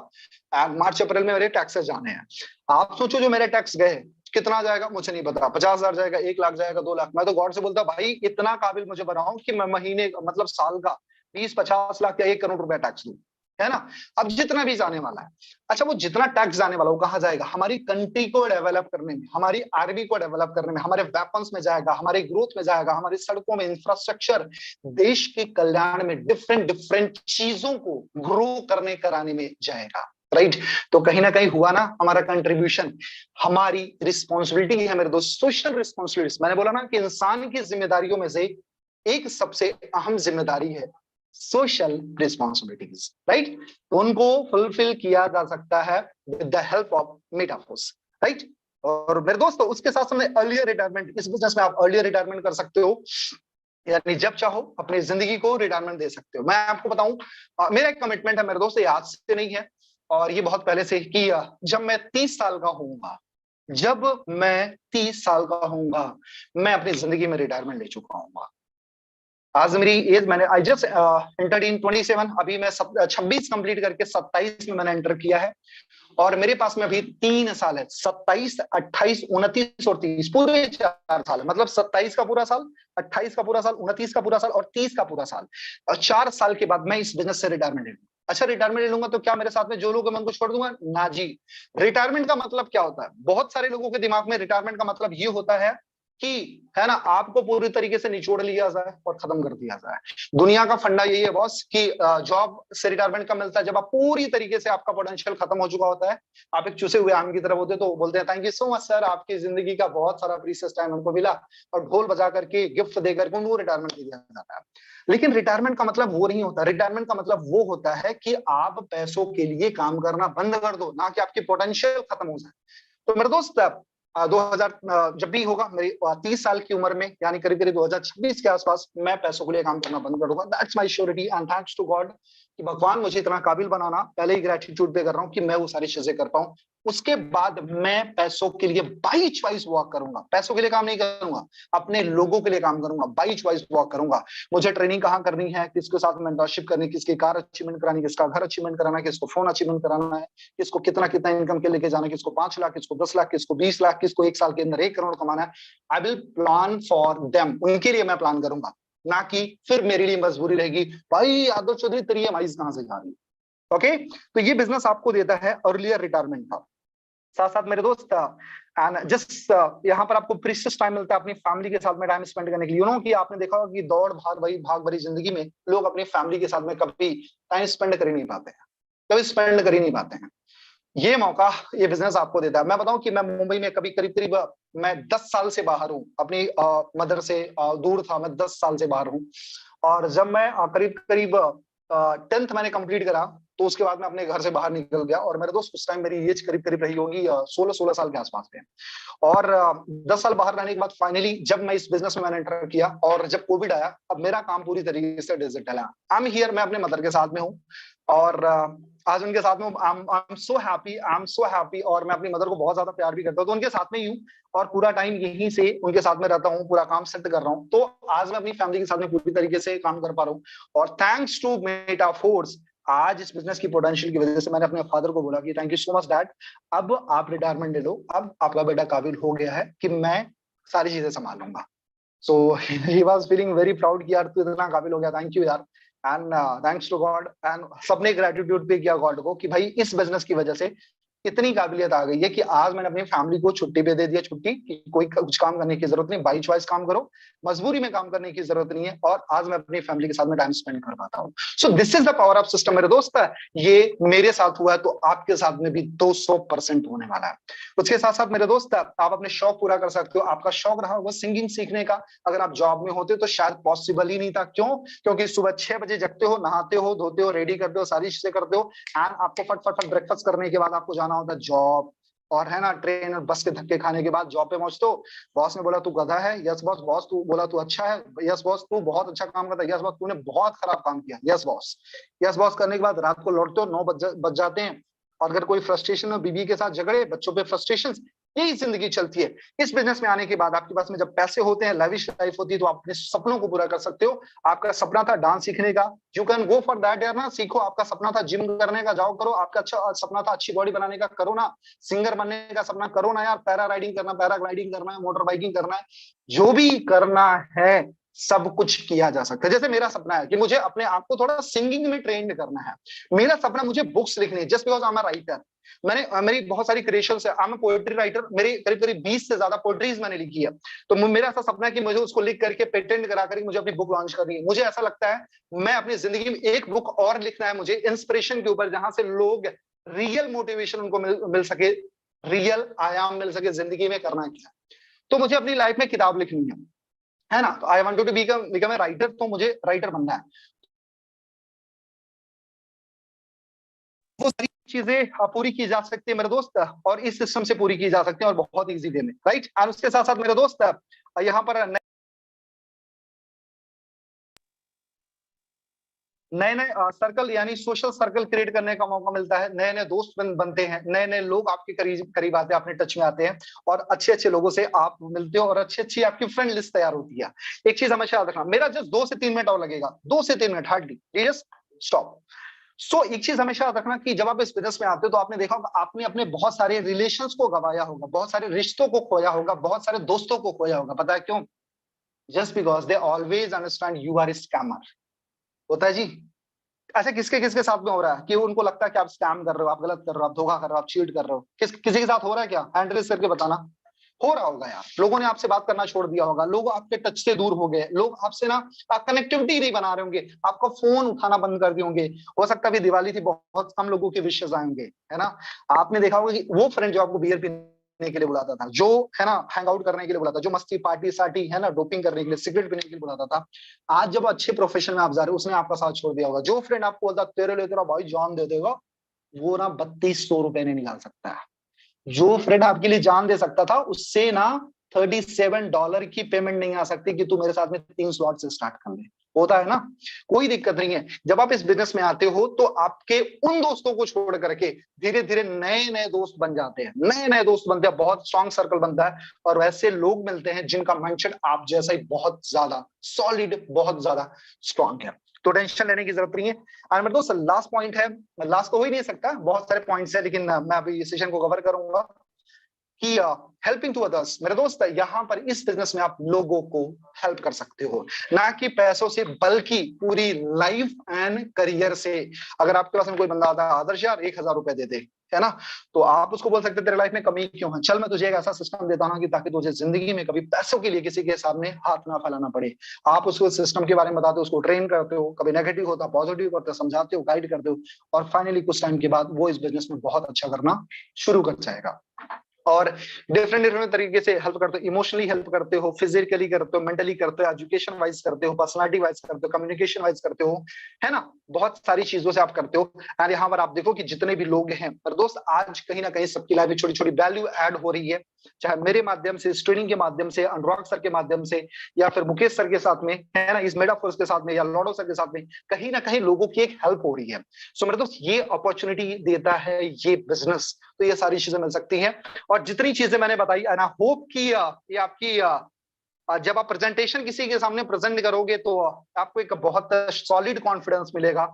मार्च अप्रैल में मेरे टैक्सेस जाने हैं। आप सोचो जो मेरे टैक्स गए कितना जाएगा, मुझे नहीं पता, 50,000 जाएगा, 1 लाख जाएगा, 2 लाख। मैं तो गॉड से बोलता भाई इतना काबिल मुझे बनाओ कि मैं महीने मतलब साल का 20-50 लाख या 1 करोड़ रुपया टैक्स दूं, है ना। अब जितना भी जाने वाला है, अच्छा वो जितना टैक्स जाने वाला, वो कहाँ जाएगा, हमारी कंट्री को डेवलप करने में, हमारी आर्मी को डेवलप करने में, हमारे वेपन्स में जाएगा, हमारे ग्रोथ में जाएगा, हमारी सड़कों में, इंफ्रास्ट्रक्चर, देश के कल्याण में, डिफरेंट डिफरेंट चीजों को ग्रो करने कराने में जाएगा, राइट। तो कहीं ना कहीं हुआ ना हमारा कंट्रीब्यूशन, हमारी रिस्पॉन्सिबिलिटी है मेरे दोस्त, सोशल रिस्पॉन्सिबिलिटी। मैंने बोला ना कि इंसान की जिम्मेदारियों में से एक सबसे अहम जिम्मेदारी है सोशल रिस्पॉन्सिबिलिटीज, राइट। उनको फुलफिल किया जा सकता है with the help of Metaforce, right. और मेरे दोस्तों उसके साथ सामने अर्लियर रिटायरमेंट, इस बिजनेस में आप अर्लियर रिटायरमेंट कर सकते हो, यानी जब चाहो अपनी जिंदगी को रिटायरमेंट दे सकते हो। मैं आपको बताऊं, मेरा एक कमिटमेंट है मेरे दोस्त, ये आज से नहीं है, और ये बहुत पहले से कि जब मैं 30 साल का होऊंगा, जब मैं 30 साल का होऊंगा, मैं अपनी जिंदगी में रिटायरमेंट ले चुका हूँ। आज मेरी एज, मैंने आई जस्ट एंटर्ड इन 27, अभी मैं 26 कंप्लीट करके 27 में मैंने एंटर किया है, और मेरे पास में अभी 3 साल है, 27, 28, 29 और 30, पूरे 4 साल है। मतलब 27 का पूरा साल, 28 का पूरा साल, 29 का पूरा साल और 30 का पूरा साल, और 4 साल के बाद मैं इस बिजनेस से रिटायरमेंट ले लूंगा। अच्छा, रिटायरमेंट ले लूंगा तो क्या मेरे साथ में जो लोग हैं मैं उनको छोड़ दूंगा? ना जी। रिटायरमेंट का मतलब क्या होता है, बहुत सारे लोगों के दिमाग में रिटायरमेंट का मतलब ये होता है कि, है ना, आपको पूरी तरीके से निचोड़ लिया जाए और खत्म कर दिया जाए। दुनिया का फंडा यही है बॉस कि जॉब से रिटायरमेंट कब मिलता है, जब आप पूरी तरीके से आपका पोटेंशियल खत्म हो चुका होता है, आप एक चूसे हुए आम की तरफ होते, तो बोलते हैं thank you so much sir, आपकी जिंदगी का बहुत सारा प्रीशियस टाइम हमको मिला, और ढोल बजा करके गिफ्ट दे करके उनको रिटायरमेंट दे दिया जाता है। लेकिन रिटायरमेंट का मतलब वो नहीं होता, रिटायरमेंट का मतलब वो होता है कि आप पैसों के लिए काम करना बंद कर दो, ना कि आपकी पोटेंशियल खत्म हो जाए। तो मेरे दोस्त 2000 जब भी होगा मेरी 30 साल की उम्र में, यानी करीब करीब 2026 के आसपास, मैं पैसों के लिए काम करना बंद कर दूंगा। That's my surety, and thanks to God कि भगवान मुझे इतना काबिल बनाना, पहले ही ग्रेटिट्यूड पे कर रहा हूँ कि मैं वो सारी चीजें कर पाऊं। उसके बाद मैं पैसों के लिए बाई चॉइस वॉक करूंगा, पैसों के लिए काम नहीं करूंगा, अपने लोगों के लिए काम करूंगा, बाई चॉइस वॉक करूंगा। मुझे ट्रेनिंग कहाँ करनी है, किसके साथ मेंटरशिप करनी, किसकी कार अचीवमेंट करानी, किसका घर अचीवमेंट कराना है, किसको फोन अचीवमेंट कराना है, किसको कितना कितना इनकम के लेके जाना है, किसको 5 लाख, किसको 10 लाख, किसको 20 लाख, किसको 1 साल के अंदर 1 करोड़ कमाना है। I will plan for them, उनके लिए मैं प्लान करूंगा, ना कि फिर मेरे लिए मजबूरी रहेगी भाई आदर्श चौधरी तेरी ईएमआई कहां से जा रही है। ओके, तो ये बिजनेस आपको देता है अर्लियर रिटायरमेंट का। साथ साथ मेरे दोस्त एंड जस्ट यहाँ पर आपको प्रीशियस टाइम मिलता है अपनी फैमिली के साथ में टाइम स्पेंड करने के लिए। यू नो कि आपने देखा होगा कि दौड़ भाग भरी जिंदगी में लोग अपनी फैमिली के साथ में कभी टाइम स्पेंड कर ही नहीं पाते हैं, कभी स्पेंड कर ही नहीं पाते हैं। ये मौका ये बिजनेस आपको देता है। मैं बताऊं कि मैं मुंबई में कभी करीब करीब मैं 10 साल से बाहर हूँ, अपनी मदर से दूर था, मैं 10 साल से बाहर हूँ। और जब मैं करीब करीब 10th मैंने कंप्लीट करा, तो उसके बाद मैं अपने घर से बाहर निकल गया। और मेरे दोस्त उस टाइम मेरी एज करीब करीब रही होगी 16 साल के आसपास में। और 10 साल बाहर रहने के बाद फाइनली जब मैं इस बिजनेस में मैंने एंटर किया, और जब कोविड आया, अब मेरा काम पूरी तरीके से डिजिटल है। आई एम हियर, मैं अपने मदर के साथ में हूँ, और आज उनके साथ में आई एम सो हैप्पी, और मैं अपनी मदर को बहुत ज्यादा प्यार भी करता हूँ, तो उनके साथ में ही हूँ, और पूरा टाइम यहीं से उनके साथ में रहता हूँ, पूरा काम सेट कर रहा हूँ। तो आज मैं अपनी फैमिली के साथ में पूरी तरीके से काम कर पा रहा हूँ, और थैंक्स टू मेटाफोर्स आज इस बिजनेस की पोटेंशियल की वजह से मैंने अपने फादर को बोला कि thank you so much dad, अब आप रिटायरमेंट ले लो, अब आपका बेटा काबिल हो गया है कि मैं सारी चीजें संभाल लूंगा। So he was feeling very proud कि यार तू इतना काबिल हो गया, थैंक यू यार। एंड थैंक्स टू गॉड, एंड सबने ग्रेटिट्यूड पे किया गॉड को कि भाई इस बिजनेस की वजह से इतनी काबिलियत आ गई है कि आज मैंने अपनी फैमिली को छुट्टी पे दे दिया, छुट्टी कि कोई कुछ काम करने की जरूरत नहीं, बाई चॉइस काम करो, मजबूरी में काम करने की जरूरत नहीं है, और आज मैं अपनी फैमिली के साथ में टाइम स्पेंड कर पाता हूँ। So this is the power of system मेरे दोस्त। ये मेरे साथ हुआ है तो आपके साथ में भी 200% होने वाला है। उसके साथ साथ मेरे दोस्त आप अपने शौक पूरा कर सकते हो। आपका शौक रहा होगा सिंगिंग सीखने का, अगर आप जॉब में होते तो शायद पॉसिबल ही नहीं था। क्यों? क्योंकि सुबह 6 बजे जगते हो, नहाते हो, धोते हो, रेडी करते हो, सारी चीजें करते हो, एंड आपको फट फट फट ब्रेकफास्ट करने के बाद आपको जाना होता है जॉब, और है ना ट्रेन और बस के धक्के खाने के बाद जॉब पे पहुंचते हो। बॉस ने बोला तू गधा है, यस बॉस। बॉस तू बोला तू अच्छा है, यस बॉस। तू बहुत अच्छा काम करता है, यस बॉस। तूने बहुत खराब काम किया, यस बॉस। यस बॉस करने के बाद रात को लौटते हो, 9 बज जाते हैं, और अगर कोई फ्रस्ट्रेशन में बीवी के साथ झगड़े, बच्चों पे फ्रस्ट्रेशन, यही जिंदगी चलती है। इस बिजनेस में आने के बाद आपके पास में जब पैसे होते हैं, लविश लाइफ होती है, तो आप अपने सपनों को पूरा कर सकते हो। आपका सपना था डांस सीखने का, you can go for that यार ना, सीखो। आपका सपना था जिम करने का, जाओ करो। आपका अच्छा सपना था अच्छी बॉडी बनाने का, करो ना। सिंगर बनने का सपना, करो ना यार। पैरा राइडिंग करना, पैराग्लाइडिंग करना है, मोटर बाइकिंग करना है, जो भी करना है सब कुछ किया जा सकता है। जैसे मेरा सपना है कि मुझे अपने आप को थोड़ा सिंगिंग में ट्रेंड करना है। मेरा सपना मुझे बुक्स लिखनी है, just because I am a writer. मैंने मेरी बहुत सारी क्रिएशंस है, आई एम पोएट्री राइटर। मेरी करीब करीब 20 से ज्यादा पोएट्रीज मैंने लिखी है। तो मेरा ऐसा सपना है कि मुझे उसको लिख करके पेटेंट करा करके मुझे अपनी बुक लॉन्च करनी है। मुझे ऐसा लगता है मैं अपनी जिंदगी में एक बुक और लिखना है मुझे, इंस्पिरेशन के ऊपर, जहां से लोग रियल मोटिवेशन उनको मिल सके, रियल आयाम मिल सके जिंदगी में करना क्या। तो मुझे अपनी लाइफ में किताब लिखनी है ना। तो I want to become a writer, तो मुझे राइटर बनना है। वो सारी चीजें पूरी की जा सकती है मेरे दोस्त, और इस सिस्टम से पूरी की जा सकती है, और बहुत इजी वे में, राइट। और उसके साथ साथ मेरे दोस्त यहाँ पर नए नए सर्कल यानी सोशल सर्कल क्रिएट करने का मौका मिलता है। नए नए दोस्त बनते हैं, नए नए लोग आपके करीब करीब आते हैं, अपने टच में आते हैं, और अच्छे अच्छे लोगों से आप मिलते हो, और अच्छी अच्छी आपकी फ्रेंड लिस्ट तैयार होती है। एक चीज हमेशा याद रखना, मेरा जस्ट 2 से 3 मिनट और लगेगा, 2 से 3 मिनट हार्डली, जस्ट स्टॉप। सो एक चीज हमेशा याद रखना कि जब आप इस बिजनेस में आते हो तो आपने देखा होगा, आपने अपने बहुत सारे रिलेशंस को गवाया होगा, बहुत सारे रिश्तों को खोया होगा, बहुत सारे दोस्तों को खोया होगा। पता है क्यों? Just because they always understand you are a scammer. होता है जी। ऐसे किसके किसके साथ में हो रहा है कि उनको लगता है कि आप स्कैम कर रहे हो, आप गलत कर रहे हो, आप धोखा कर रहे हो, आप चीट कर रहे हो। किसी के साथ हो रहा है क्या? हैंड रेज करके बताना। हो रहा होगा यार। लोगों ने आपसे बात करना छोड़ दिया होगा, लोग आपके टच से दूर हो गए, लोग आपसे ना कनेक्टिविटी नहीं बना रहे होंगे, आपका फोन उठाना बंद कर दिए होंगे। हो सकता है भी दिवाली थी, बहुत कम लोगों के विशेष आएंगे, है ना। आपने देखा होगा कि वो फ्रेंड जो आपको बियर पीने के लिए बुलाता था, जो है ना हैंग आउट करने के लिए बुलाता, जो मस्ती पार्टी साटी है ना, डोपिंग करने के लिए, सिगरेट पीने के लिए बुलाता था, आज जब अच्छे प्रोफेशन में आप जा रहे हो, उसने आपका साथ छोड़ दिया होगा। जो फ्रेंड आपको बोलता तेरे लिए तेरा भाई जान दे देगा, वो ना 3200 रुपए नहीं निकाल सकता है। जो फ्रेंड आपके लिए जान दे सकता था, उससे ना $37 की पेमेंट नहीं आ सकती कि तू मेरे साथ में 3 स्लॉट से स्टार्ट कर ले। होता है ना, कोई दिक्कत नहीं है। जब आप इस बिजनेस में आते हो तो आपके उन दोस्तों को छोड़ करके धीरे धीरे नए नए दोस्त बन जाते हैं, नए नए दोस्त बनते हैं, बहुत स्ट्रॉन्ग सर्कल बनता है, और वैसे लोग मिलते हैं जिनका माइंडसेट आप जैसा ही बहुत ज्यादा सॉलिड, बहुत ज्यादा स्ट्रॉन्ग है। तो टेंशन लेने की जरूरत नहीं है। और मेरे दोस्त लास्ट पॉइंट है, लास्ट तो हो ही नहीं सकता, बहुत सारे पॉइंट्स है, लेकिन मैं अभी इस सेशन को कवर करूंगा कि हेल्पिंग टू अदर्स। मेरे दोस्त यहाँ पर इस बिजनेस में आप लोगों को हेल्प कर सकते हो, ना कि पैसों से, बल्कि पूरी लाइफ एंड करियर से। अगर आपके पास में कोई बंदा आता है, आदर्श यार 1000 रुपए दे दे, है ना, तो आप उसको बोल सकते तेरे लाइफ में कमी क्यों है, चल मैं तुझे एक ऐसा सिस्टम देता हूं कि ताकि तुझे जिंदगी में कभी पैसों के लिए किसी के सामने हाथ ना फैलाना पड़े। आप उसको सिस्टम के बारे में बताते हो, उसको ट्रेन करते हो, कभी नेगेटिव होता पॉजिटिव करते हो, समझाते हो, गाइड करते हो, और फाइनली कुछ टाइम के बाद वो इस बिजनेस में बहुत अच्छा करना शुरू कर जाएगा। और डिफरेंट डिफरेंट तरीके से हेल्प करते हो, इमोशनली हेल्प करते हो, फिजिकली करते हो, मेंटली करते हो, एजुकेशन वाइज करते हो, पर्सनालिटी वाइज करते हो, कम्युनिकेशन वाइज करते हो, है ना, बहुत सारी चीजों से आप करते हो। एंड यहाँ पर आप देखो कि जितने भी लोग हैं पर दोस्त, आज कहीं ना कहीं सबकी लाइफ में छोटी छोटी वैल्यू ऐड हो रही है, चाहे मेरे माध्यम से, ट्रेनिंग के माध्यम से, अनुराग सर के माध्यम से, या फिर मुकेश सर के साथ में, है ना, इस मेटाफोर्स के साथ में, या लॉडो सर के साथ में, कहीं ना कहीं लोगों की एक हेल्प हो रही है। सो मेरे दोस्त, ये अपॉर्चुनिटी देता है ये बिजनेस, तो ये सारी चीजें मिल सकती हैं। और जितनी चीजें मैंने बताई, आई होप कि ये आपकी जब आप प्रेजेंटेशन किसी के सामने प्रेजेंट करोगे तो आपको एक बहुत सॉलिड कॉन्फिडेंस मिलेगा।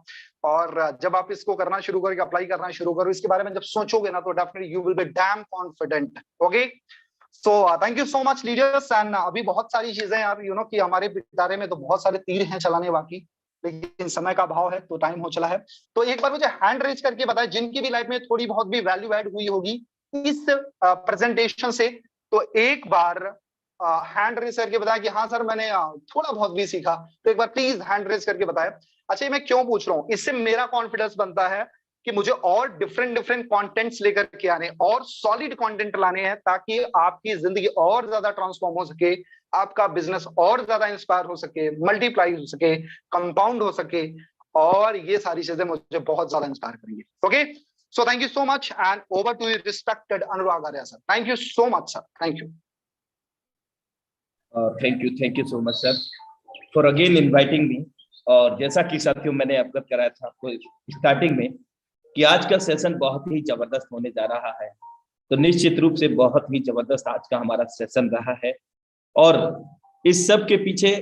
और जब आप इसको करना शुरू करोगे, अप्लाई करना शुरू करो, इसके बारे में जब सोचोगे ना, तो definitely you will be dam confident. Okay, so thank you so much leaders. And अभी बहुत सारी चीजें यार, यू नो कि हमारे पिटारे में तो बहुत सारे तीर हैं चलाने बाकी, लेकिन समय का अभाव है तो टाइम हो चला है। तो एक बार मुझे हैंड रेज करके बताएं जिनकी भी लाइफ में थोड़ी बहुत भी वैल्यू ऐड हुई होगी इस प्रेजेंटेशन से, तो एक बार हैंड रेज करके बताएं कि हाँ सर मैंने थोड़ा बहुत भी सीखा। तो एक बार प्लीज हैंड रेज करके बताएं। अच्छा, ये मैं क्यों पूछ रहा हूँ, इससे मेरा कॉन्फिडेंस बनता है कि मुझे और डिफरेंट डिफरेंट कंटेंट्स लेकर के आने और सॉलिड कंटेंट लाने हैं, ताकि आपकी जिंदगी और ज्यादा ट्रांसफॉर्म हो सके, आपका बिजनेस और ज्यादा इंस्पायर हो सके, मल्टीप्लाई हो सके, कंपाउंड हो सके, और ये सारी चीजें मुझे बहुत ज्यादा इंस्पायर करेंगी। Okay, so thank you so much and over to you respected Anurag Arya sir. Thank you so much sir, thank you. Thank you so much sir for again inviting me. और जैसा कि साथियों मैंने अवगत कराया था आपको स्टार्टिंग में कि आज का सेशन बहुत ही जबरदस्त होने जा रहा है, तो निश्चित रूप से बहुत ही जबरदस्त आज का हमारा सेशन रहा है। और इस सब के पीछे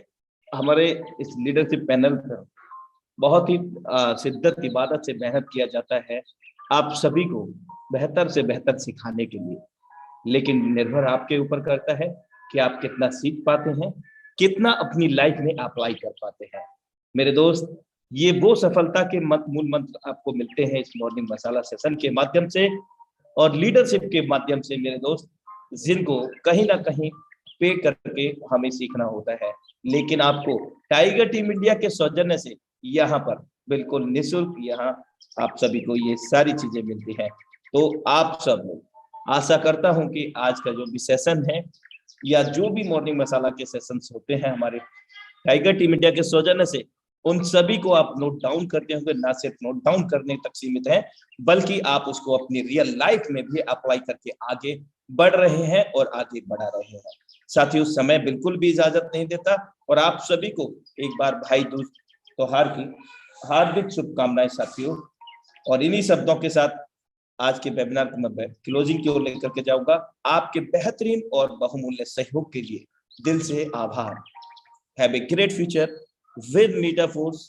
हमारे इस लीडरशिप पैनल पर बहुत ही शिद्दत इबादत से मेहनत किया जाता है आप सभी को बेहतर से बेहतर सिखाने के लिए, लेकिन निर्भर आपके ऊपर करता है कि आप कितना सीख पाते हैं, कितना अपनी लाइफ में अप्लाई कर पाते हैं। मेरे दोस्त, ये वो सफलता के मूल मंत्र आपको मिलते हैं इस मॉर्निंग मसाला सेशन के माध्यम से और लीडरशिप के माध्यम से मेरे दोस्त, जिनको कहीं ना कहीं पे करके हमें सीखना होता है। लेकिन आपको टाइगर टीम इंडिया के सौजन्य से यहाँ पर बिल्कुल निःशुल्क यहाँ आप सभी को ये सारी चीजें मिलती हैं। तो आप सब लोग, आशा करता हूं कि आज का जो भी सेशन है या जो भी मॉर्निंग मसाला के सेशंस होते हैं हमारे टाइगर टीम इंडिया के सौजन्य से, उन सभी को आप नोट डाउन करते होंगे। ना सिर्फ नोट डाउन करने तक सीमित है, बल्कि आप उसको अपनी रियल लाइफ में भी अप्लाई करके आगे बढ़ रहे हैं और आगे बढ़ा रहे हैं। साथियों, समय बिल्कुल भी इजाजत नहीं देता और आप सभी को एक बार भाई दूज त्योहार की हार्दिक शुभकामनाएं साथियों। और इन्हीं शब्दों के साथ आज के वेबिनार को मैं क्लोजिंग की ओर लेकर के जाऊंगा। आपके बेहतरीन और बहुमूल्य सहयोग के लिए दिल से आभार। Have a great future with Metaforce